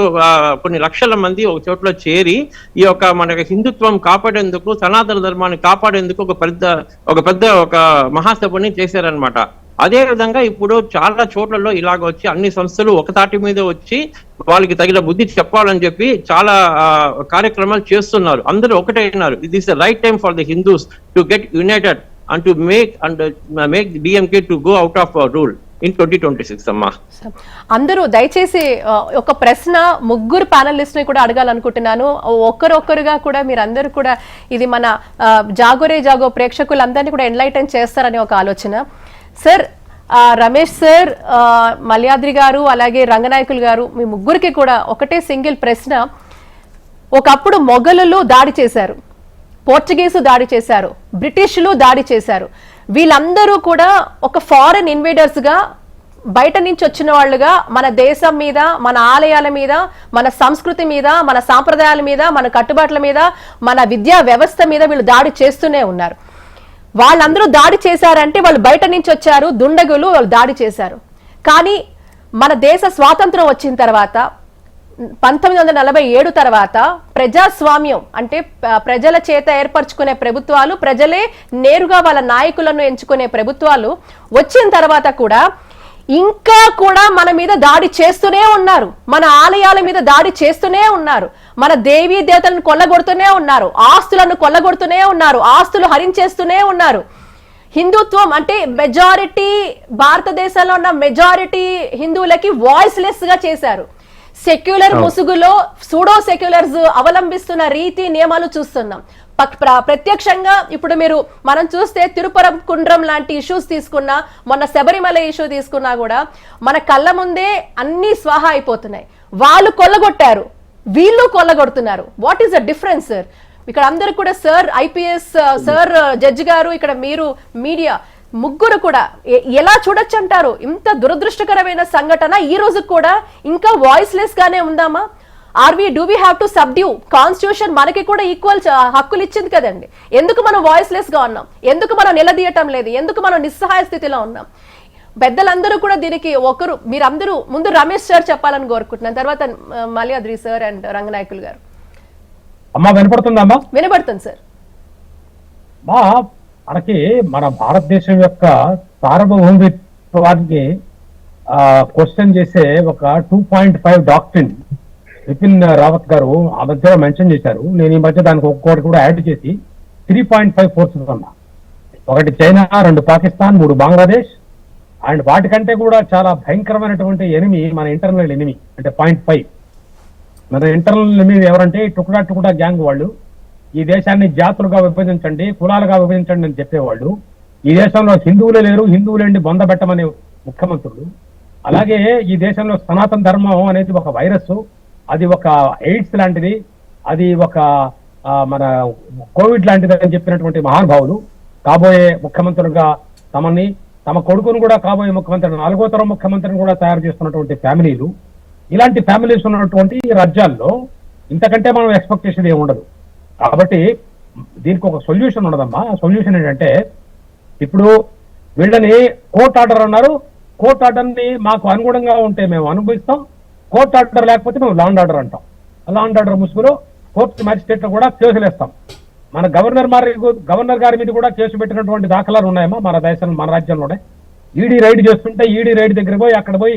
కొన్ని లక్షల మంది ఒక చోట్ల చేరి ఈ యొక్క మనకి హిందుత్వం కాపాడేందుకు, సనాతన ధర్మాన్ని కాపాడేందుకు ఒక పెద్ద మహాసభని చేశారనమాట. అదే విధంగా ఇప్పుడు చాలా చోట్లలో ఇలాగ వచ్చి అన్ని సంస్థలు ఒక తాటి మీద వచ్చి వాళ్ళకి తగిన బుద్ధి చెప్పాలని చెప్పి చాలా కార్యక్రమాలు చేస్తున్నారు. అందరూ ఒకటైనారు. ఇది is the right time for the Hindus to get United and to make DMK to go out of rule in 2026 అమ్మా. అందరూ దయచేసి ఒక ప్రశ్న ముగ్గురు ప్యానలిస్ట్ ని కూడా అడగాలనుకుంటున్నాను. ఒక్కరొక్కరుగా కూడా మీరందరూ కూడా ఇది మన జాగోరే జాగో ప్రేక్షకులందరినీ కూడా ఎన్లైటన్ చేస్తారనే ఒక ఆలోచన. సార్, రమేష్ సార్, మల్యాద్రి గారు, అలాగే రంగనాయకులు గారు, మీ ముగ్గురికి కూడా ఒకటే సింగిల్ ప్రశ్న. ఒకప్పుడు మొఘలులు దాడి చేశారు, పోర్చుగీసు దాడి చేశారు, బ్రిటిష్లు దాడి చేశారు. వీళ్ళందరూ కూడా ఒక ఫారెన్ ఇన్వేడర్స్ గా, బయట నుంచి వచ్చిన వాళ్ళుగా మన దేశం మీద, మన ఆలయాల మీద, మన సంస్కృతి మీద, మన సాంప్రదాయాల మీద, మన కట్టుబాట్ల మీద, మన విద్యా వ్యవస్థ మీద వీళ్ళు దాడి చేస్తూనే ఉన్నారు. వాళ్ళందరూ దాడి చేశారంటే వాళ్ళు బయట నుంచి వచ్చారు, దుండగులు, వాళ్ళు దాడి చేశారు. కానీ మన దేశ స్వాతంత్రం వచ్చిన తర్వాత 1947 తర్వాత ప్రజాస్వామ్యం అంటే ప్రజల చేత ఏర్పరచుకునే ప్రభుత్వాలు, ప్రజలే నేరుగా వాళ్ళ నాయకులను ఎంచుకునే ప్రభుత్వాలు వచ్చిన తర్వాత కూడా ఇంకా కూడా మన మీద దాడి చేస్తూనే ఉన్నారు. మన ఆలయాల మీద దాడి చేస్తూనే ఉన్నారు. మన దేవీ దేవతలను కొల్లగొడుతూనే ఉన్నారు. ఆస్తులను కొల్లగొడుతూనే ఉన్నారు. ఆస్తులు హరించేస్తూనే ఉన్నారు. హిందుత్వం అంటే మెజారిటీ, భారతదేశంలో ఉన్న మెజారిటీ హిందువులకి వాయిస్ లెస్ గా చేశారు. సెక్యులర్ ముసుగులో సూడో సెక్యులర్స్ అవలంబిస్తున్న రీతి నియమాలు చూస్తున్నాం. ప్రత్యక్షంగా ఇప్పుడు మనం చూస్తే తిరుపరకుండ్రం లాంటి ఇష్యూస్ తీసుకున్నా, మొన్న శబరిమల ఇష్యూ తీసుకున్నా కూడా మన కళ్ళ ముందే అన్ని స్వాహా అయిపోతున్నాయి. వాళ్ళు కొల్లగొట్టారు, వీళ్ళు కొల్లగొడుతున్నారు. What is the difference sir? ఇక్కడ అందరు కూడా సార్ ఐపీఎస్, సార్ జడ్జి గారు, ఇక్కడ మీరు మీడియా ముగ్గురు కూడా ఎలా చూడొచ్చు అంటారు? ఇంత దురదృష్టకరమైన సంఘటన ఈ రోజు కూడా ఇంకా వాయిస్ లెస్ గానే ఉందామా? Do we have to subdue? Constitution మనకి కూడా ఈక్వల్ హక్కులు ఇచ్చింది కదండి. ఎందుకు మనం వాయిస్ లెస్ గా ఉన్నాం? ఎందుకు మనం నిలదీయటం లేదు? ఎందుకు మనం నిస్సహాయ స్థితిలో ఉన్నాం? పెద్దలందరూ కూడా దీనికి మీరందరూ ముందు రమేష్ సార్ చెప్పాలని కోరుకుంటున్నాను, తర్వాత మల్యాద్రి సార్ అండ్ రంగనాయకులు గారు. అమ్మా వినపడుతుందమ్మా? వినపడుతుంది సార్. మనకి మన భారతదేశం యొక్క సార్వభౌమిత్వానికి క్వశ్చన్ చేసే ఒక 2.5 డాక్ట్రిన్ విపిన్ రావత్ గారు ఆ మధ్యలో మెన్షన్ చేశారు. నేను ఈ మధ్య దానికి ఒక్కొక్కటి కూడా యాడ్ చేసి 3.5 ఫోర్సెస్ అన్నా. 1 చైనా, 2 పాకిస్తాన్, 3 బంగ్లాదేశ్, అండ్ వాటికంటే కూడా చాలా భయంకరమైనటువంటి ఎనిమి మన ఇంటర్నల్ ఎనిమి అంటే 0.5. మన ఇంటర్నల్ ఎనిమి ఎవరంటే టుకుడా గ్యాంగ్ వాళ్ళు. ఈ దేశాన్ని జాతులుగా విభజించండి, కులాలుగా విభజించండి అని చెప్పేవాళ్ళు. ఈ దేశంలో హిందువులే లేరు, హిందువులేండి బొంద పెట్టమనే ముఖ్యమంత్రులు. అలాగే ఈ దేశంలో సనాతన ధర్మం అనేది ఒక వైరస్, అది ఒక ఎయిడ్స్ లాంటిది, అది ఒక మన కోవిడ్ లాంటిది అని చెప్పినటువంటి మహానుభావులు కాబోయే ముఖ్యమంత్రులుగా తమ కొడుకును కూడా కాబోయే ముఖ్యమంత్రి, 4వ తరం ముఖ్యమంత్రిని కూడా తయారు చేస్తున్నటువంటి ఫ్యామిలీలు. ఇలాంటి ఫ్యామిలీస్ ఉన్నటువంటి రాజ్యాల్లో ఇంతకంటే మనం ఎక్స్పెక్టేషన్ ఏమి ఉండదు. కాబట్టి దీనికి ఒక సొల్యూషన్ ఉండదమ్మా. సొల్యూషన్ ఏంటంటే, ఇప్పుడు వీళ్ళని కోర్ట్ ఆర్డర్ అన్నారు, కోర్ట్ ఆర్డర్ని మాకు అనుగుణంగా ఉంటే మేము అనుభవిస్తాం, కోర్ట్ ఆర్డర్ లేకపోతే మేము లాండ్ ఆర్డర్ అంటాం. లాండ్ ఆర్డర్ ముసుగులో కోర్టు మ్యాజిస్ట్రేట్ లో కూడా కేసులు వేస్తాం. మన గవర్నర్ గారి మీద కూడా కేసు పెట్టినటువంటి దాఖలాలు ఉన్నాయమ్మా మన దేశంలో, మన రాజ్యంలోనే. ఈడీ రైడ్ చేస్తుంటే ఈడీ రైడ్ దగ్గర పోయి అక్కడ పోయి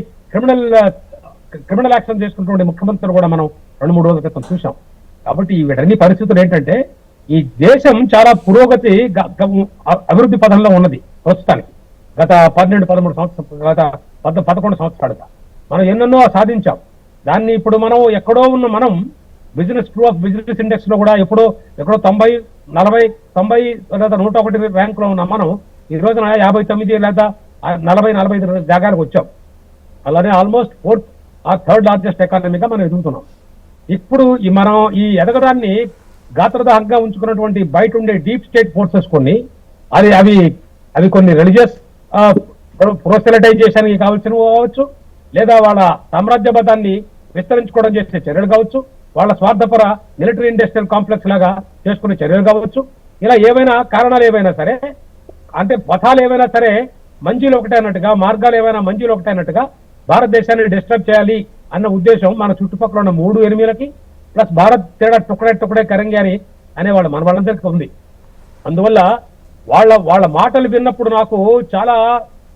క్రిమినల్ యాక్షన్ చేసుకుంటుండే ముఖ్యమంత్రులు కూడా మనం 2-3 రోజుల క్రితం చూసాం. కాబట్టి వీటన్ని పరిస్థితులు ఏంటంటే, ఈ దేశం చాలా పురోగతి అభివృద్ధి పదంలో ఉన్నది ప్రస్తుతానికి. గత 12-13 సంవత్సరాలు, గత 11 సంవత్సరాలుగా మనం ఎన్నెన్నో సాధించాం. దాన్ని ఇప్పుడు మనం ఎక్కడో ఉన్న మనం బిజినెస్ ఇండెక్స్ లో కూడా ఎక్కడో 90, 40, 90 లేదా 101 ర్యాంక్ లో ఉన్నాం. మనం ఈ రోజున 59 లేదా 40-45 జాగాలకు వచ్చాం. అలానే almost 4th or 3rd largest ఎకానమీగా మనం ఎదుగుతున్నాం. ఇప్పుడు మనం ఈ ఎదగడాన్ని గాత్రదాహంగా ఉంచుకున్నటువంటి బయట ఉండే డీప్ స్టేట్ ఫోర్సెస్ కొన్ని అవి కొన్ని రిలీజియస్ ప్రోసెలటైజేషన్కి కావాల్సినవి కావచ్చు, లేదా వాళ్ళ సామ్రాజ్యబద్ధాన్ని విస్తరించుకోవడం చేసే చర్యలు కావచ్చు, వాళ్ళ స్వార్థపర మిలిటరీ ఇండస్ట్రియల్ కాంప్లెక్స్ లాగా చేసుకునే చర్యలు కావచ్చు, ఇలా ఏవైనా కారణాలు ఏవైనా సరే, అంటే పథాలు ఏవైనా సరే మంజీలు ఒకటే అన్నట్టుగా, మార్గాలు ఏవైనా మంజీలు ఒకటే అన్నట్టుగా భారతదేశాన్ని డిస్టర్బ్ చేయాలి అన్న ఉద్దేశం మన చుట్టుపక్కల ఉన్న 3 ఎనిమిలకి ప్లస్ భారత్ తేడా టుకడే కరంగి అని అనేవాళ్ళు మన వాళ్ళందరికీ ఉంది. అందువల్ల వాళ్ళ మాటలు విన్నప్పుడు నాకు చాలా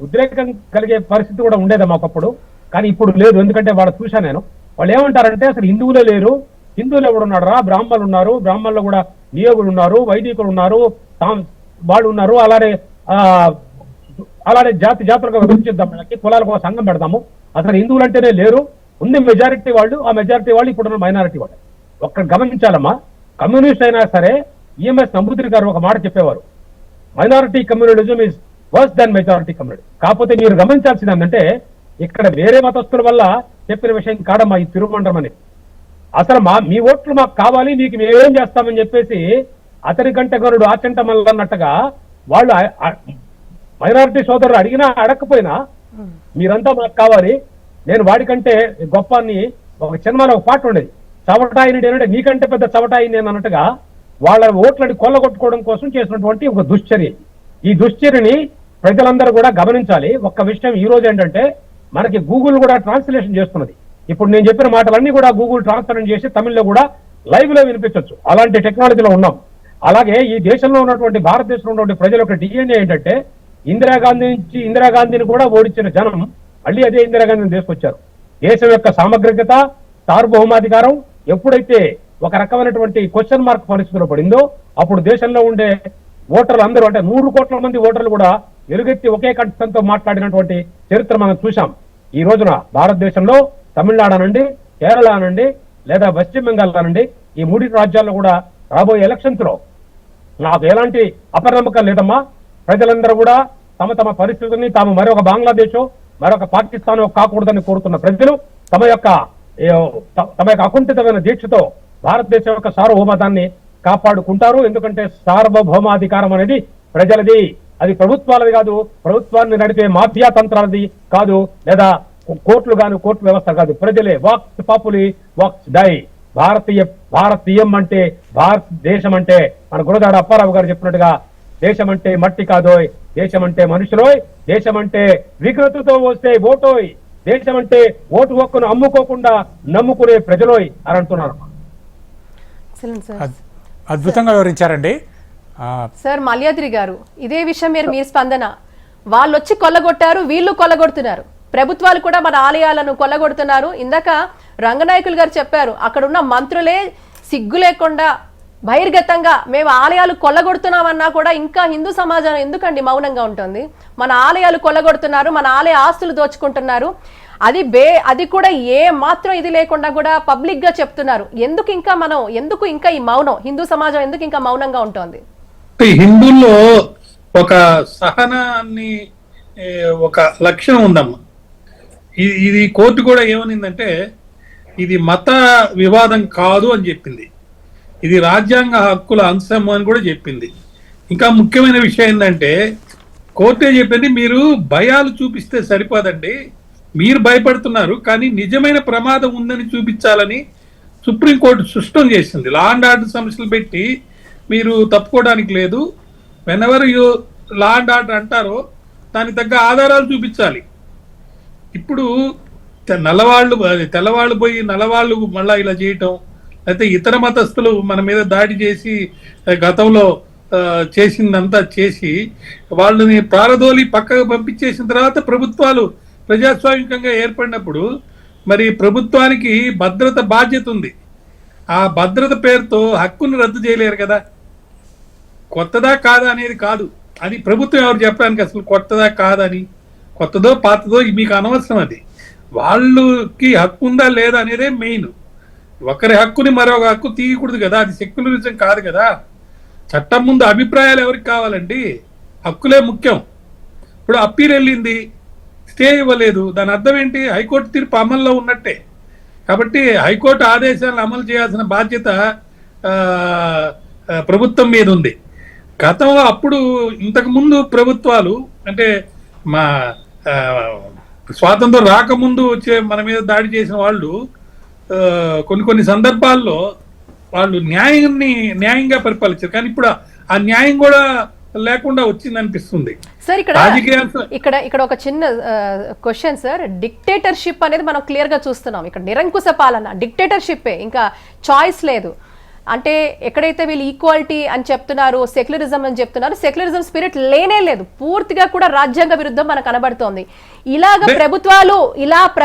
ఉద్రేకం కలిగే పరిస్థితి కూడా ఉండేది మాకప్పుడు. కానీ ఇప్పుడు లేదు, ఎందుకంటే వాళ్ళు చూశాను నేను. వాళ్ళు ఏమంటారంటే అసలు హిందువులే లేరు, హిందువులు ఎవడు ఉన్నాడు రా, బ్రాహ్మణులు ఉన్నారు, బ్రాహ్మణులు కూడా నియోగులు ఉన్నారు, వైదికులు ఉన్నారు, వాళ్ళు ఉన్నారు, అలానే జాతులుగా విభజిద్దాం, మనకి కులాలకు ఒక సంఘం పెడదాము, అసలు హిందువులు అంటేనే లేరు, ఉంది మెజారిటీ వాళ్ళు, ఆ మెజారిటీ వాళ్ళు ఇప్పుడు మైనారిటీ వాళ్ళు. ఒక్కడ గమనించాలమ్మా, కమ్యూనిస్ట్ అయినా సరే ఈఎంఎస్ నంబూదిరి గారు ఒక మాట చెప్పేవారు, minority communism is verse than majority community. కాకపోతే మీరు గమనించాల్సింది ఏంటంటే ఇక్కడ వేరే మతస్థుల వల్ల చెప్పిన విషయం కాదమ్మా ఈ తిరుమండలం అనేది. అసలు మీ ఓట్లు మాకు కావాలి, మీకు మేమేం చేస్తామని చెప్పేసి అతని కంటే గరుడు ఆచంట మల్లన్నట్టుగా వాళ్ళు మైనారిటీ సోదరులు అడిగినా అడగకపోయినా మీరంతా మాకు కావాలి, నేను వాడికంటే గొప్ప అని ఒక సినిమాలో ఒక పాట ఉండేది, చవటాయిని అంటే నీకంటే పెద్ద చవటాయి నేను అన్నట్టుగా వాళ్ళ ఓట్లని కొల్లగొట్టుకోవడం కోసం చేసినటువంటి ఒక దుశ్చర్య. ఈ దుశ్చర్యని ప్రజలందరూ కూడా గమనించాలి. ఒక్క విషయం ఈ రోజు ఏంటంటే మనకి గూగుల్ కూడా ట్రాన్స్లేషన్ చేస్తున్నది. ఇప్పుడు నేను చెప్పిన మాటలన్నీ కూడా గూగుల్ ట్రాన్స్లేషన్ చేసి తమిళ్లో కూడా లైవ్ లో వినిపించవచ్చు. అలాంటి టెక్నాలజీలో ఉన్నాం. అలాగే ఈ దేశంలో ఉన్నటువంటి భారతదేశంలో ఉన్నటువంటి ప్రజల యొక్క డిఎన్ఏ ఏంటంటే ఇందిరాగాంధీని కూడా ఓడించిన జనం మళ్ళీ అదే ఇందిరాగాంధీని తీసుకొచ్చారు. దేశం యొక్క సామగ్రికత, సార్వభౌమాధికారం ఎప్పుడైతే ఒక రకమైనటువంటి క్వశ్చన్ మార్క్ పరిస్థితిలో పడిందో అప్పుడు దేశంలో ఉండే ఓటర్లు అందరూ, అంటే 100 కోట్ల మంది ఓటర్లు కూడా ఎలుగెత్తి ఒకే కంఠంతో మాట్లాడినటువంటి చరిత్ర మనం చూసాం. ఈ రోజున భారతదేశంలో తమిళనాడు అనండి, కేరళ అనండి, లేదా పశ్చిమ బెంగాల్ అనండి, ఈ 3 రాజ్యాల్లో కూడా రాబోయే ఎలక్షన్స్ లో నాకు ఎలాంటి అపనమ్మకం లేదమ్మా. ప్రజలందరూ కూడా తమ తమ పరిస్థితుల్ని తాము మరొక బంగ్లాదేశ్ మరొక పాకిస్తాన్ కాకూడదని కోరుతున్న ప్రజలు తమ యొక్క అకుంఠితమైన దీక్షతో భారతదేశం యొక్క సార్వభౌమతాన్ని కాపాడుకుంటారు. ఎందుకంటే సార్వభౌమాధికారం అనేది ప్రజలది, అది ప్రభుత్వాలది కాదు, ప్రభుత్వాన్ని నడిపే మాఫియా తంత్రాలది కాదు, లేదా కోర్టులు కాదు, కోర్టు వ్యవస్థ కాదు, ప్రజలే. Vox populi vox dei. భారతీయం అంటే భారతదేశం అంటే మన గురజాడ అప్పారావు గారు చెప్పినట్టుగా దేశం అంటే మట్టి కాదోయ్, దేశం అంటే మనుషులోయ్, దేశం అంటే వికృతితో వస్తే ఓటోయ్, దేశం అంటే ఓటు హక్కును అమ్ముకోకుండా నమ్ముకునే ప్రజలోయ్ అని అంటున్నారు. అద్భుతంగా వివరించారండి సార్. మల్యాద్రి గారు, ఇదే విషయం మీ స్పందన. వాళ్ళు వచ్చి కొల్లగొట్టారు, వీళ్ళు కొల్లగొడుతున్నారు, ప్రభుత్వాలు కూడా మన ఆలయాలను కొల్లగొడుతున్నారు. ఇందాక రంగనాయకులు గారు చెప్పారు, అక్కడ ఉన్న మంత్రులే సిగ్గు లేకుండా బహిర్గతంగా మేము ఆలయాలు కొల్లగొడుతున్నామన్నా కూడా ఇంకా హిందూ సమాజం ఎందుకండి మౌనంగా ఉంటుంది? మన ఆలయాలు కొల్లగొడుతున్నారు, మన ఆలయ ఆస్తులు దోచుకుంటున్నారు, అది కూడా ఏ మాత్రం ఇది లేకుండా కూడా పబ్లిక్ గా చెప్తున్నారు. ఎందుకు ఇంకా ఈ మౌనం? హిందూ సమాజం ఎందుకు ఇంకా మౌనంగా ఉంటుంది? హిందువుల్లో ఒక సహనాన్ని ఒక లక్షణం ఉందమ్మా. ఇది కోర్టు కూడా ఏమనిందంటే ఇది మత వివాదం కాదు అని చెప్పింది, ఇది రాజ్యాంగ హక్కుల అంశం అని కూడా చెప్పింది. ఇంకా ముఖ్యమైన విషయం ఏంటంటే కోర్టే చెప్పింది మీరు భయాలు చూపిస్తే సరిపోదండి, మీరు భయపడుతున్నారు కానీ నిజమైన ప్రమాదం ఉందని చూపించాలని సుప్రీంకోర్టు స్పష్టం చేసింది. లా అండ్ ఆర్డర్ సమస్యలు పెట్టి మీరు తప్పుకోవడానికి లేదు. Whenever you law and order అంటారో దానికి తగ్గ ఆధారాలు చూపించాలి. ఇప్పుడు తెల్లవాళ్ళు పోయి నల్లవాళ్ళు మళ్ళా ఇలా చేయటం, అయితే ఇతర మతస్థులు మన మీద దాడి చేసి గతంలో చేసిందంతా చేసి వాళ్ళని పారదోలి పక్కకు పంపించేసిన తర్వాత ప్రభుత్వాలు ప్రజాస్వామికంగా ఏర్పడినప్పుడు మరి ప్రభుత్వానికి భద్రత బాధ్యత ఉంది. ఆ భద్రత పేరుతో హక్కును రద్దు చేయలేరు కదా. కొత్తదా కాదా అనేది కాదు, అది ప్రభుత్వం ఎవరు చెప్పడానికి అసలు కొత్తదా కాదని, కొత్తదో పాతదో మీకు అనవసరం. అది వాళ్ళకి హక్కు ఉందా లేదా అనేదే మెయిన్. ఒకరి హక్కుని మరొక హక్కు తీయకూడదు కదా, అది సెక్యులరిజం కాదు కదా. చట్టం ముందు అభిప్రాయాలు ఎవరికి కావాలండి, హక్కులే ముఖ్యం. ఇప్పుడు అప్పీల్ వెళ్ళింది, స్టే ఇవ్వలేదు, దాని అర్థం ఏంటి? హైకోర్టు తీర్పు అమల్లో ఉన్నట్టే. కాబట్టి హైకోర్టు ఆదేశాలను అమలు చేయాల్సిన బాధ్యత ప్రభుత్వం మీద ఉంది. గతంలో అప్పుడు ఇంతకుముందు ప్రభుత్వాలు అంటే మా స్వాతంత్రం రాకముందు వచ్చే మన మీద దాడి చేసిన వాళ్ళు కొన్ని సందర్భాల్లో వాళ్ళు న్యాయంగా పరిపాలించారు. కానీ ఇప్పుడు ఆ న్యాయం కూడా లేకుండా వచ్చింది అనిపిస్తుంది. సార్ ఇక్కడ ఒక చిన్న క్వశ్చన్ సార్, డిక్టేటర్షిప్ అనేది మనం క్లియర్ గా చూస్తున్నాం. ఇక్కడ నిరంకుశ పాలన డిక్టేటర్షిప్పే, ఇంకా చాయిస్ లేదు. అంటే ఎక్కడైతే వీళ్ళు ఈక్వాలిటీ అని చెప్తున్నారు, సెక్యులరిజం అని చెప్తున్నారు, సెక్యులరిజం స్పిరిట్ లేనే లేదు, పూర్తిగా కూడా రాజ్యాంగ విరుద్ధం మనకు కనబడుతోంది.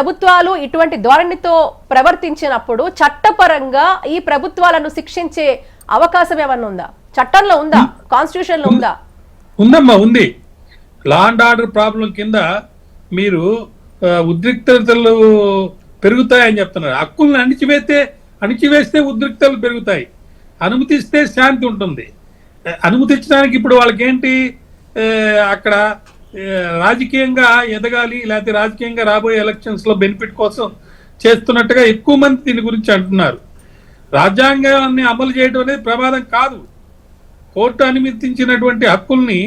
ప్రభుత్వాలు ఇటువంటి ధోరణితో ప్రవర్తించినప్పుడు చట్టపరంగా ఈ ప్రభుత్వాలను శిక్షించే అవకాశం ఏమన్నా ఉందా? చట్టంలో ఉందా? కాన్స్టిట్యూషన్ లో ఉందా? ఉందమ్మా, ఉంది. లా అండ్ ఆర్డర్ ప్రాబ్లం కింద మీరు ఉద్రిక్తతలు పెరుగుతాయని చెప్తున్నారు. హక్కులను అణిచివేస్తే ఉద్రిక్తలు పెరుగుతాయి, అనుమతిస్తే శాంతి ఉంటుంది. అనుమతించడానికి ఇప్పుడు వాళ్ళకేంటి, అక్కడ రాజకీయంగా ఎదగాలి, లేకపోతే రాజకీయంగా రాబోయే ఎలక్షన్స్ లో బెనిఫిట్ కోసం చేస్తున్నట్టుగా ఎక్కువ మంది దీని గురించి అంటున్నారు. రాజ్యాంగాన్ని అమలు చేయడం అనేది ప్రమాదం కాదు. కోర్టు అనుమతించినటువంటి హక్కుల్ని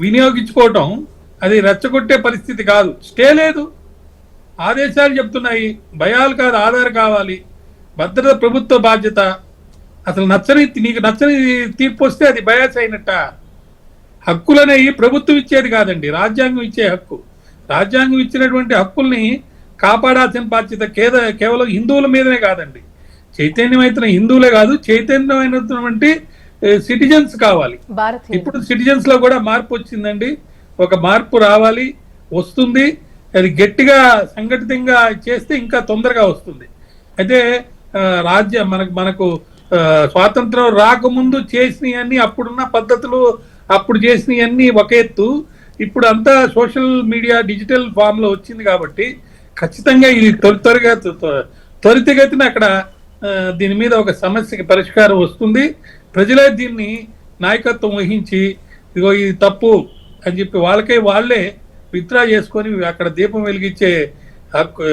వినియోగించుకోవటం అది రెచ్చగొట్టే పరిస్థితి కాదు. స్టే లేదు, ఆదేశాలు చెప్తున్నాయి. భయాలు కాదు, ఆధార్ కావాలి. భద్రత ప్రభుత్వ బాధ్యత. అసలు నీకు నచ్చని తీర్పు వస్తే అది బయాస్ అయినట్ట. హక్కులనేవి ప్రభుత్వం ఇచ్చేది కాదండి, రాజ్యాంగం ఇచ్చే హక్కు. రాజ్యాంగం ఇచ్చినటువంటి హక్కుల్ని కాపాడాల్సిన బాధ్యత కేవలం హిందువుల మీదనే కాదండి. చైతన్యమైన హిందువులే కాదు, చైతన్యమైనటువంటి సిటిజన్స్ కావాలి. ఇప్పుడు సిటిజన్స్ లో కూడా మార్పు వచ్చిందండి. ఒక మార్పు రావాలి, వస్తుంది. అది గట్టిగా సంఘటితంగా చేస్తే ఇంకా తొందరగా వస్తుంది. అయితే మనకు స్వాతంత్రం రాకముందు చేసినవన్నీ, అప్పుడున్న పద్ధతులు అప్పుడు చేసినవన్నీ ఒక ఎత్తు. ఇప్పుడు అంతా సోషల్ మీడియా డిజిటల్ ఫామ్ లో వచ్చింది కాబట్టి ఖచ్చితంగా ఇది త్వరితగతిన అక్కడ దీని మీద ఒక సమస్యకి పరిష్కారం వస్తుంది. ప్రజలే దీన్ని నాయకత్వం వహించి ఇదిగో ఇది తప్పు అని చెప్పి వాళ్ళే విత్డ్రా చేసుకొని అక్కడ దీపం వెలిగించే హక్కు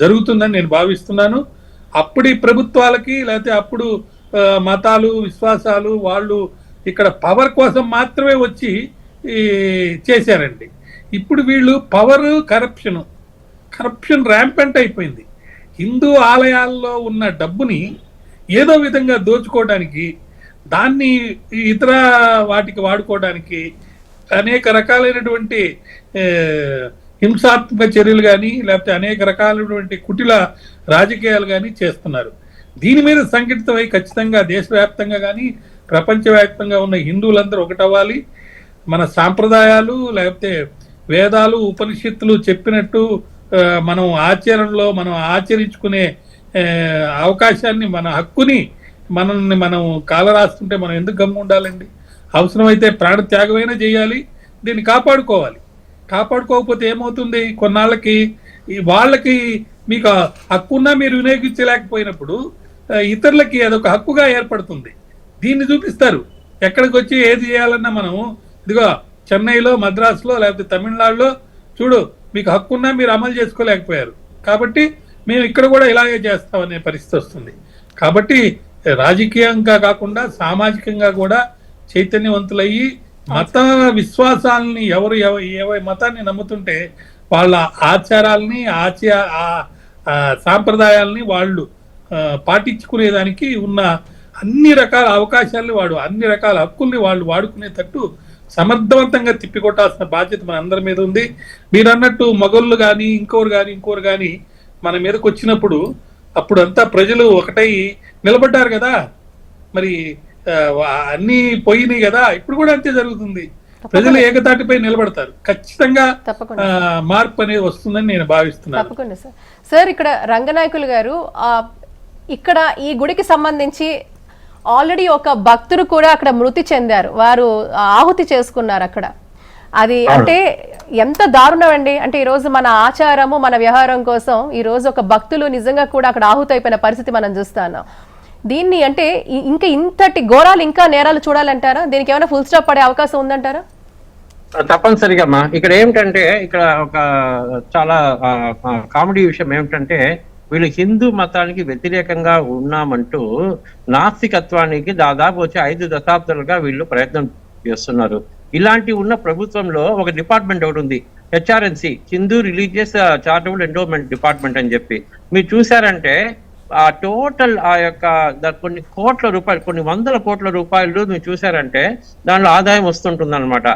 జరుగుతుందని నేను భావిస్తున్నాను. అప్పటి ప్రభుత్వాలకి లేకపోతే అప్పుడు మతాలు విశ్వాసాలు వాళ్ళు ఇక్కడ పవర్ కోసం మాత్రమే వచ్చి చేశారండి. ఇప్పుడు వీళ్ళు పవర్ కరప్షన్ ర్యాంపెంట్ అయిపోయింది. హిందూ ఆలయాల్లో ఉన్న డబ్బుని ఏదో విధంగా దోచుకోవడానికి, దాన్ని ఇతర వాటికి వాడుకోవడానికి అనేక రకాలైనటువంటి హింసాత్మక చర్యలు కానీ లేకపోతే అనేక రకాలైనటువంటి కుటిల రాజకీయాలు కానీ చేస్తున్నారు. దీని మీద సంఘటితమై ఖచ్చితంగా దేశవ్యాప్తంగా కానీ ప్రపంచవ్యాప్తంగా ఉన్న హిందువులందరూ ఒకటవ్వాలి. మన సాంప్రదాయాలు లేకపోతే వేదాలు ఉపనిషత్తులు చెప్పినట్టు మనం ఆచరణలో మనం ఆచరించుకునే అవకాశాన్ని, మన హక్కుని మనం కాలరాస్తుంటే మనం ఎందుకు గమ్ము ఉండాలండి? అవసరమైతే ప్రాణత్యాగమైనా చేయాలి, దీన్ని కాపాడుకోవాలి. కాపాడుకోకపోతే ఏమవుతుంది, కొన్నాళ్ళకి వాళ్ళకి మీకు హక్కున్నా మీరు వినియోగించలేకపోయినప్పుడు ఇతరులకి అదొక హక్కుగా ఏర్పడుతుంది. దీన్ని చూపిస్తారు. ఎక్కడికి వచ్చి ఏది చేయాలన్నా మనం ఇదిగో చెన్నైలో, మద్రాసులో లేకపోతే తమిళనాడులో చూడు, మీకు హక్కున్నా మీరు అమలు చేసుకోలేకపోయారు కాబట్టి మేము ఇక్కడ కూడా ఇలాగే చేస్తామనే పరిస్థితి వస్తుంది. కాబట్టి రాజకీయంగా కాకుండా సామాజికంగా కూడా చైతన్యవంతులయ్యి మత విశ్వాసాలని ఎవరు మతాన్ని నమ్ముతుంటే వాళ్ళ ఆచారాలని సాంప్రదాయాలని వాళ్ళు పాటించుకునేదానికి ఉన్న అన్ని రకాల అవకాశాలని అన్ని రకాల హక్కుల్ని వాళ్ళు వాడుకునేటట్టు సమర్థవంతంగా తిప్పికొట్టాల్సిన బాధ్యత మన అందరి మీద ఉంది. మీరు అన్నట్టు మొగళ్ళు కానీ ఇంకోరు కానీ మన మీదకి వచ్చినప్పుడు అప్పుడంతా ప్రజలు ఒకటై నిలబడ్డారు కదా, మరి అన్ని పోయినాయి కదా, ఇప్పుడు కూడా అంతే జరుగుతుంది. ప్రజలు ఏకతాటిపై నిలబడతారు. ఖచ్చితంగా మార్పు అనేది వస్తుందని నేను భావిస్తున్నాను. తప్పకుండా సార్. ఇక్కడ రంగనాయకులు గారు, ఇక్కడ ఈ గుడికి సంబంధించి ఆల్రెడీ ఒక భక్తుడు కూడా అక్కడ మృతి చెందారు, వారు ఆహుతి చేసుకున్నారు అక్కడ. అది అంటే ఎంత దారుణం అండి. అంటే ఈ రోజు మన ఆచారము మన వ్యవహారం కోసం ఈ రోజు ఒక భక్తులు నిజంగా కూడా అక్కడ ఆహుతి అయిపోయిన పరిస్థితి మనం చూస్తున్నాం. దీన్ని అంటే ఇంకా ఇంతటి ఘోరాలు, ఇంకా నేరాలు చూడాలంటారా? దీనికి ఏమైనా ఫుల్ స్టాప్ పడే అవకాశం ఉందంటారా? తప్పనిసరిగా అమ్మా. ఇక్కడ ఏమిటంటే ఇక్కడ ఒక చాలా కామెడీ విషయం ఏమిటంటే, వీళ్ళు హిందూ మతానికి వ్యతిరేకంగా ఉన్నామంటూ నాస్తికత్వానికి దాదాపు వచ్చి 5 దశాబ్దాలుగా వీళ్ళు ప్రయత్నం చేస్తున్నారు. ఇలాంటి ఉన్న ప్రభుత్వంలో ఒక డిపార్ట్మెంట్ ఒకటి ఉంది, HRNC, Hindu religious charitable endowment department అని చెప్పి. మీరు చూసారంటే ఆ టోటల్ ఆ యొక్క కొన్ని కోట్ల రూపాయలు, కొన్ని వందల కోట్ల రూపాయలు మీరు చూసారంటే దానిలో ఆదాయం వస్తుంటుంది అనమాట.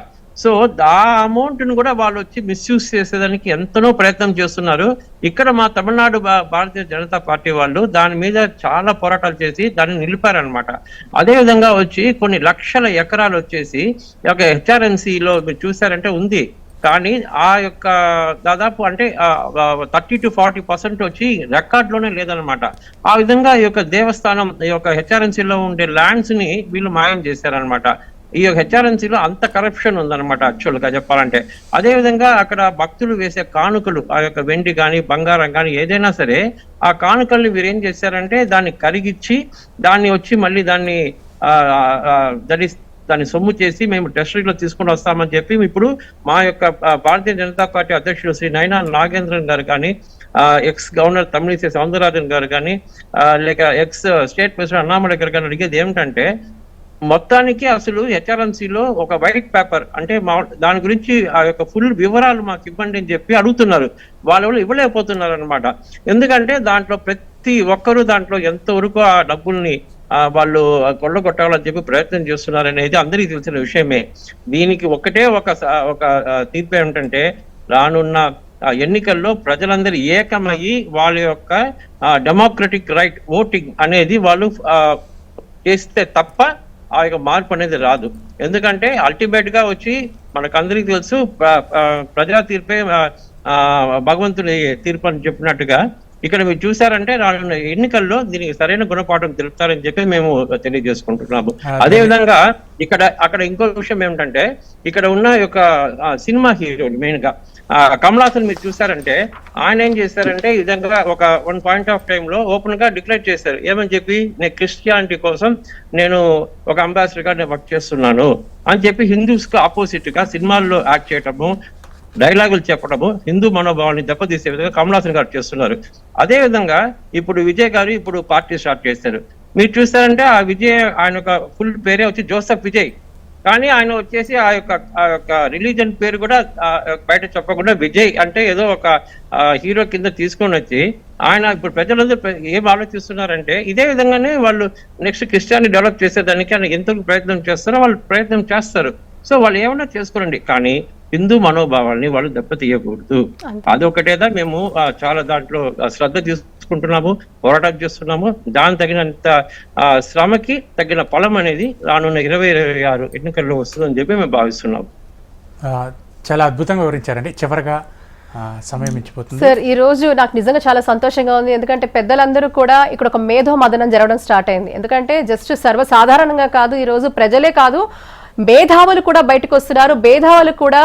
సో ఆ అమౌంట్ ను కూడా వాళ్ళు వచ్చి మిస్యూజ్ చేసేదానికి ఎంతనో ప్రయత్నం చేస్తున్నారు. ఇక్కడ మా తమిళనాడు భారతీయ జనతా పార్టీ వాళ్ళు దాని మీద చాలా పోరాటాలు చేసి దాన్ని నిలిపారనమాట. అదే విధంగా వచ్చి కొన్ని లక్షల ఎకరాలు వచ్చేసి ఒక హెచ్ఆర్ఎన్సీలో మీరు చూసారంటే ఉంది, కానీ ఆ యొక్క దాదాపు అంటే 30 to 40% వచ్చి రికార్డులోనే లేదనమాట. ఆ విధంగా ఈ యొక్క దేవస్థానం ఈ యొక్క హెచ్ఆర్ఎన్సీలో ఉండే ల్యాండ్స్ ని వీళ్ళు మాయం చేశారనమాట. ఈ యొక్క హెచ్ఆర్ఎన్సీలో అంత కరప్షన్ ఉందన్నమాట యాక్చువల్ గా చెప్పాలంటే. అదే విధంగా అక్కడ భక్తులు వేసే కానుకలు, ఆ యొక్క వెండి కానీ బంగారం కానీ ఏదైనా సరే, ఆ కానుకల్ని వీరు ఏం చేశారంటే దాన్ని కరిగిచ్చి దాన్ని వచ్చి మళ్ళీ దాన్ని దాన్ని సొమ్ము చేసి మేము ట్రెషరీలో తీసుకుని వస్తామని చెప్పి ఇప్పుడు మా యొక్క భారతీయ జనతా పార్టీ అధ్యక్షుడు శ్రీ నైనా నాగేంద్రన్ గారు కానీ, ఎక్స్ గవర్నర్ తమిళిసై సౌందరరాజన్ గారు కానీ, లేక ఎక్స్ స్టేట్ ప్రెసిడెంట్ అన్నామలై గారు కానీ అడిగేది ఏమిటంటే, మొత్తానికి అసలు హెచ్ఆర్ఎన్సీలో ఒక వైట్ పేపర్ అంటే దాని గురించి ఆ యొక్క ఫుల్ వివరాలు మాకు ఇవ్వండి అని చెప్పి అడుగుతున్నారు. వాళ్ళు ఇవ్వలేకపోతున్నారు అనమాట. ఎందుకంటే దాంట్లో ప్రతి ఒక్కరూ దాంట్లో ఎంతవరకు ఆ డబ్బుల్ని వాళ్ళు కొల్లగొట్టాలని చెప్పి ప్రయత్నం చేస్తున్నారు అనేది అందరికీ తెలిసిన విషయమే. దీనికి ఒకటే ఒక తీర్పు ఏమిటంటే, రానున్న ఎన్నికల్లో ప్రజలందరూ ఏకమయ్యి వాళ్ళ యొక్క డెమోక్రటిక్ రైట్ ఓటింగ్ అనేది వాళ్ళు చేస్తే తప్ప ఆ యొక్క మార్పు అనేది రాదు. ఎందుకంటే అల్టిమేట్ గా వచ్చి మనకందరికీ తెలుసు ప్రజా తీర్పే భగవంతుని తీర్పు అని చెప్పినట్టుగా ఇక్కడ మీరు చూసారంటే రానున్న ఎన్నికల్లో దీనికి సరైన గుణపాఠం తెలుపుతారని చెప్పి మేము తెలియజేసుకుంటున్నాము. అదే విధంగా అక్కడ ఇంకో విషయం ఏమిటంటే, ఇక్కడ ఉన్న యొక్క సినిమా హీరోలు మెయిన్ గా కమలాసన్ మీరు చూసారంటే ఆయన ఏం చేశారంటే ఈ విధంగా ఒక పాయింట్ ఆఫ్ టైమ్ లో ఓపెన్ గా డిక్లేర్ చేశారు. ఏమని చెప్పి, నేను క్రిస్టియానిటీ కోసం నేను ఒక అంబాసిడర్ గా నేను వర్క్ చేస్తున్నాను అని చెప్పి హిందూస్ కు ఆపోజిట్ గా సినిమాల్లో యాక్ట్ చేయటము, డైలాగులు చెప్పడము, హిందూ మనోభావాన్ని దెబ్బతీసే విధంగా కమలాసన్ గారు చేస్తున్నారు. అదే విధంగా ఇప్పుడు విజయ్ గారు ఇప్పుడు పార్టీ స్టార్ట్ చేశారు. మీరు చూస్తారంటే ఆ విజయ్ ఆయన యొక్క ఫుల్ పేరే వచ్చి జోసెఫ్ విజయ్, కానీ ఆయన వచ్చేసి ఆ యొక్క రిలీజన్ పేరు కూడా బయట చెప్పకుండా విజయ్ అంటే ఏదో ఒక హీరో కింద తీసుకొని వచ్చి ఆయన ఇప్పుడు ప్రజలందరూ ఏం ఆలోచిస్తున్నారంటే ఇదే విధంగానే వాళ్ళు నెక్స్ట్ క్రిస్టియాని డెవలప్ చేసేదానికి ఆయన ఎంతకు ప్రయత్నం చేస్తారో వాళ్ళు ప్రయత్నం చేస్తారు. సో వాళ్ళు ఏమన్నా చేసుకోరండి, కానీ హిందూ మనోభావాల్ని వాళ్ళు దెబ్బతీయకూడదు. అదొకటేదా మేము చాలా దాంట్లో శ్రద్ధ తీసుకుంటున్నాము, పోరాటం చేస్తున్నాము. దాని తగినంత శ్రమకి తగిన ఫలం అనేది రానున్న 2026 ఎన్నికల్లో వస్తుందని చెప్పి మేము భావిస్తున్నాము. చాలా అద్భుతంగా వివరించారండి. చివరగా సమయం ఇచ్చిపోతుంది సార్. ఈ రోజు నాకు నిజంగా చాలా సంతోషంగా ఉంది, ఎందుకంటే పెద్దలందరూ కూడా ఇక్కడ ఒక మేధో మదనం జరగడం స్టార్ట్ అయింది. ఎందుకంటే జస్ట్ సర్వసాధారణంగా కాదు, ఈ రోజు ప్రజలే కాదు మేధావులు కూడా బయటకు వస్తున్నారు, మేధావులు కూడా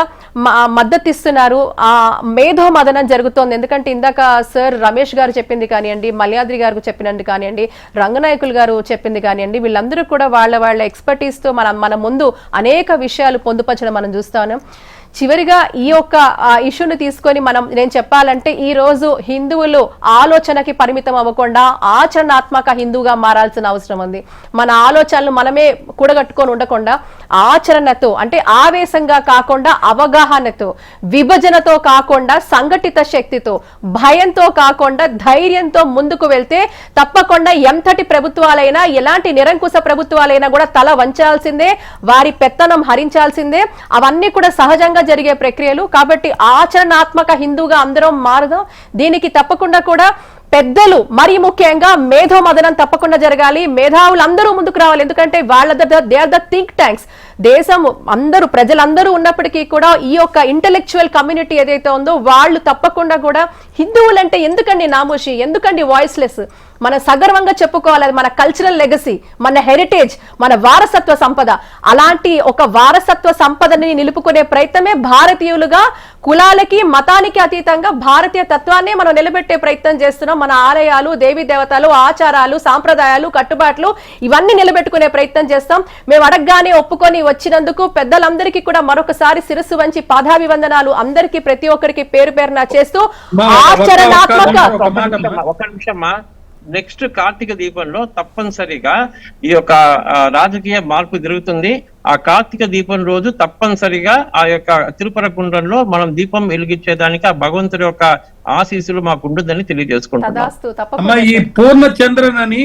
మద్దతు ఇస్తున్నారు. ఆ మేధో మదనం జరుగుతోంది. ఎందుకంటే ఇందాక సార్ రమేష్ గారు చెప్పింది కానివ్వండి, మల్యాద్రి గారు చెప్పినట్టు కానివ్వండి, రంగనాయకులు గారు చెప్పింది కానివ్వండి, వీళ్ళందరూ కూడా వాళ్ళ ఎక్స్పర్టీస్ తో మన ముందు అనేక విషయాలు పొందుపరచడం మనం చూస్తాం. చివరిగా ఈ యొక్క ఇష్యూని తీసుకొని నేను చెప్పాలంటే ఈ రోజు హిందువులు ఆలోచనకి పరిమితం అవ్వకుండా ఆచరణాత్మక హిందువుగా మారాల్సిన అవసరం ఉంది. మన ఆలోచనలు మనమే కూడగట్టుకొని ఉండకుండా ఆచరణతో, అంటే ఆవేశంగా కాకుండా అవగాహనతో, విభజనతో కాకుండా సంఘటిత శక్తితో, భయంతో కాకుండా ధైర్యంతో ముందుకు వెళ్తే తప్పకుండా ఎంతటి ప్రభుత్వాలైనా, ఎలాంటి నిరంకుశ ప్రభుత్వాలైనా కూడా తల వంచాల్సిందే, వారి పెత్తనం హరించాల్సిందే. అవన్నీ కూడా సహజంగా జరిగే ప్రక్రియలు. కాబట్టి ఆచరణాత్మక హిందూగా అందరం మారదాం. దీనికి తప్పకుండా కూడా పెద్దలు, మరి ముఖ్యంగా మేధో మదనం తప్పకుండా జరగాలి. మేధావులు అందరూ ముందుకు రావాలి. ఎందుకంటే they are the think tanks. దేశం అందరూ, ప్రజలందరూ ఉన్నప్పటికీ కూడా ఈ యొక్క ఇంటెలెక్చువల్ కమ్యూనిటీ ఏదైతే ఉందో వాళ్ళు తప్పకుండా కూడా హిందువులంటే ఎందుకండి నామోషి, ఎందుకండి వాయిస్లెస్, మన సగర్వంగా చెప్పుకోవాలి. అది మన కల్చరల్ లెగసీ, మన హెరిటేజ్, మన వారసత్వ సంపద. అలాంటి ఒక వారసత్వ సంపదని నిలుపుకునే ప్రయత్నమే భారతీయులుగా కులాలకి మతానికి అతీతంగా భారతీయ తత్వాన్ని మనం నిలబెట్టే ప్రయత్నం చేస్తున్నాం. మన ఆలయాలు, దేవీ దేవతలు, ఆచారాలు, సాంప్రదాయాలు, కట్టుబాట్లు ఇవన్నీ నిలబెట్టుకునే ప్రయత్నం చేస్తాం. మేము అడగగానే ఒప్పుకొని వచ్చినందుకు పెద్దలందరికీ కూడా మరొకసారి శిరస్సు వంచి పాదాభివందనాలు అందరికీ, ప్రతి ఒక్కరికి పేరు పేరున చేస్తూ ఆచరణాత్మక. ఒక నిమిషమ్మా, నెక్స్ట్ కార్తీక దీపంలో తప్పనిసరిగా ఈ యొక్క రాజకీయ మార్పు జరుగుతుంది. ఆ కార్తీక దీపం రోజు తప్పనిసరిగా ఆ యొక్క తిరుపర కుండ్రంలో మనం దీపం వెలిగించేదానికి ఆ భగవంతుడి యొక్క ఆశీస్సులు మాకు ఉంటుందని తెలియజేసుకుంటున్నాం. తదాస్తు, అమ్మా, తప్పకుండా ఈ పూర్ణచంద్రన్ అని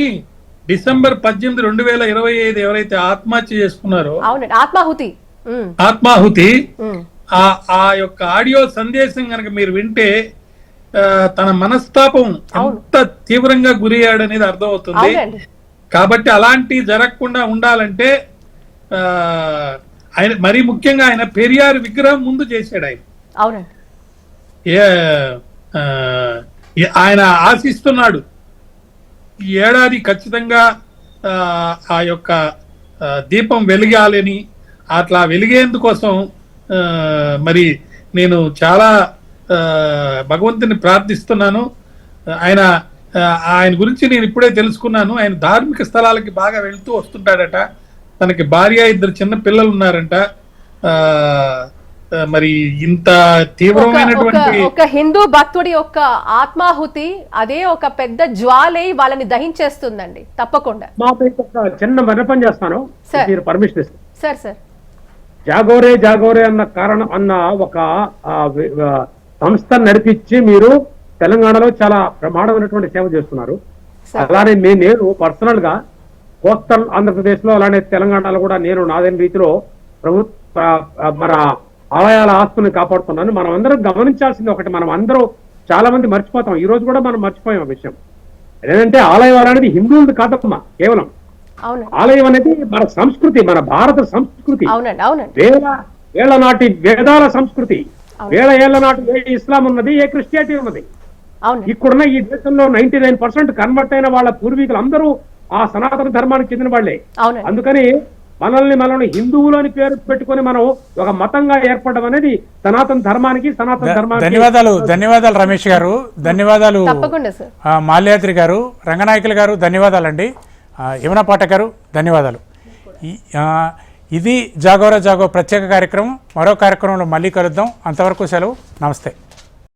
డిసెంబర్ 18, 2025 ఎవరైతే ఆత్మహత్య చేసుకున్నారో, అవునండి, ఆత్మాహుతి. ఆత్మాహుతి, ఆ యొక్క ఆడియో సందేశం కనుక మీరు వింటే తన మనస్తాపం ఎంత తీవ్రంగా గురయ్యాడనేది అర్థమవుతుంది. అవునండి, కాబట్టి అలాంటి జరగకుండా ఉండాలంటే ఆయన మరీ ముఖ్యంగా ఆయన పెరియార్ విగ్రహం ముందు చేశాడు. ఆయన అవునండి, ఆయన ఆశిస్తున్నాడు ఈ ఏడాది ఖచ్చితంగా ఆ యొక్క దీపం వెలిగాలని. అట్లా వెలిగేందుకోసం మరి నేను చాలా భగవంతుని ప్రార్థిస్తున్నాను. ఆయన గురించి నేను ఇప్పుడే తెలుసుకున్నాను. ఆయన ధార్మిక స్థలాలకి బాగా వెళ్తూ వస్తుంటాడట. తనకి భార్య, 2 చిన్న పిల్లలు ఉన్నారంట. మరి ఇంత తీవ్రమైనటువంటి ఒక హిందూ భక్తుడి యొక్క ఆత్మాహుతి అదే ఒక పెద్ద జ్వాలై వాళ్ళని దహించేస్తుందండి. తప్పకుండా చిన్న విన్నపం చేస్తాను, మీరు పర్మిషన్ ఇస్తారు. సార్ సార్ జాగోరే జాగోరే అన్న ఒక సంస్థ నడిపించి మీరు తెలంగాణలో చాలా ప్రమాదమైనటువంటి సేవ చేస్తున్నారు. అలానే నేను పర్సనల్ గా కోస్టల్ ఆంధ్రప్రదేశ్ లో అలానే తెలంగాణలో కూడా నేను నాదైన రీతిలో మన ఆలయాల ఆస్తుల్ని కాపాడుతున్నాను. మనం అందరం గమనించాల్సింది ఒకటి, మనం అందరూ చాలా మంది మర్చిపోతాం. ఈ రోజు కూడా మనం మర్చిపోయాం ఆ విషయం ఏంటంటే ఆలయం అనేది హిందువులది కాదమ్మా. కేవలం ఆలయం అనేది మన సంస్కృతి, మన భారత సంస్కృతి, వేల నాటి వేదాల సంస్కృతి, వేల ఏళ్ల నాటి ఏ ఇస్లాం ఉన్నది, ఏ క్రిస్టియానిటీ ఉన్నది. ఇక్కడున్న ఈ దేశంలో 99% కన్వర్ట్ అయిన వాళ్ళ పూర్వీకులు అందరూ ఆ సనాతన ధర్మానికి చెందిన వాళ్లే. అందుకని మనల్ని హిందువులని పేరు పెట్టుకుని మనం ఒక మతంగా ఏర్పడడం అనేది సనాతన ధర్మానికి ధన్యవాదాలు రమేష్ గారు, ధన్యవాదాలు మాల్యాద్రి గారు, రంగనాయకులు గారు, ధన్యవాదాలండి. యమునా పాఠక్ గారు ధన్యవాదాలు. ఇది జాగోరా జాగో ప్రత్యేక కార్యక్రమం. మరో కార్యక్రమంలో మళ్ళీ కలుద్దాం. అంతవరకు సెలవు. నమస్తే.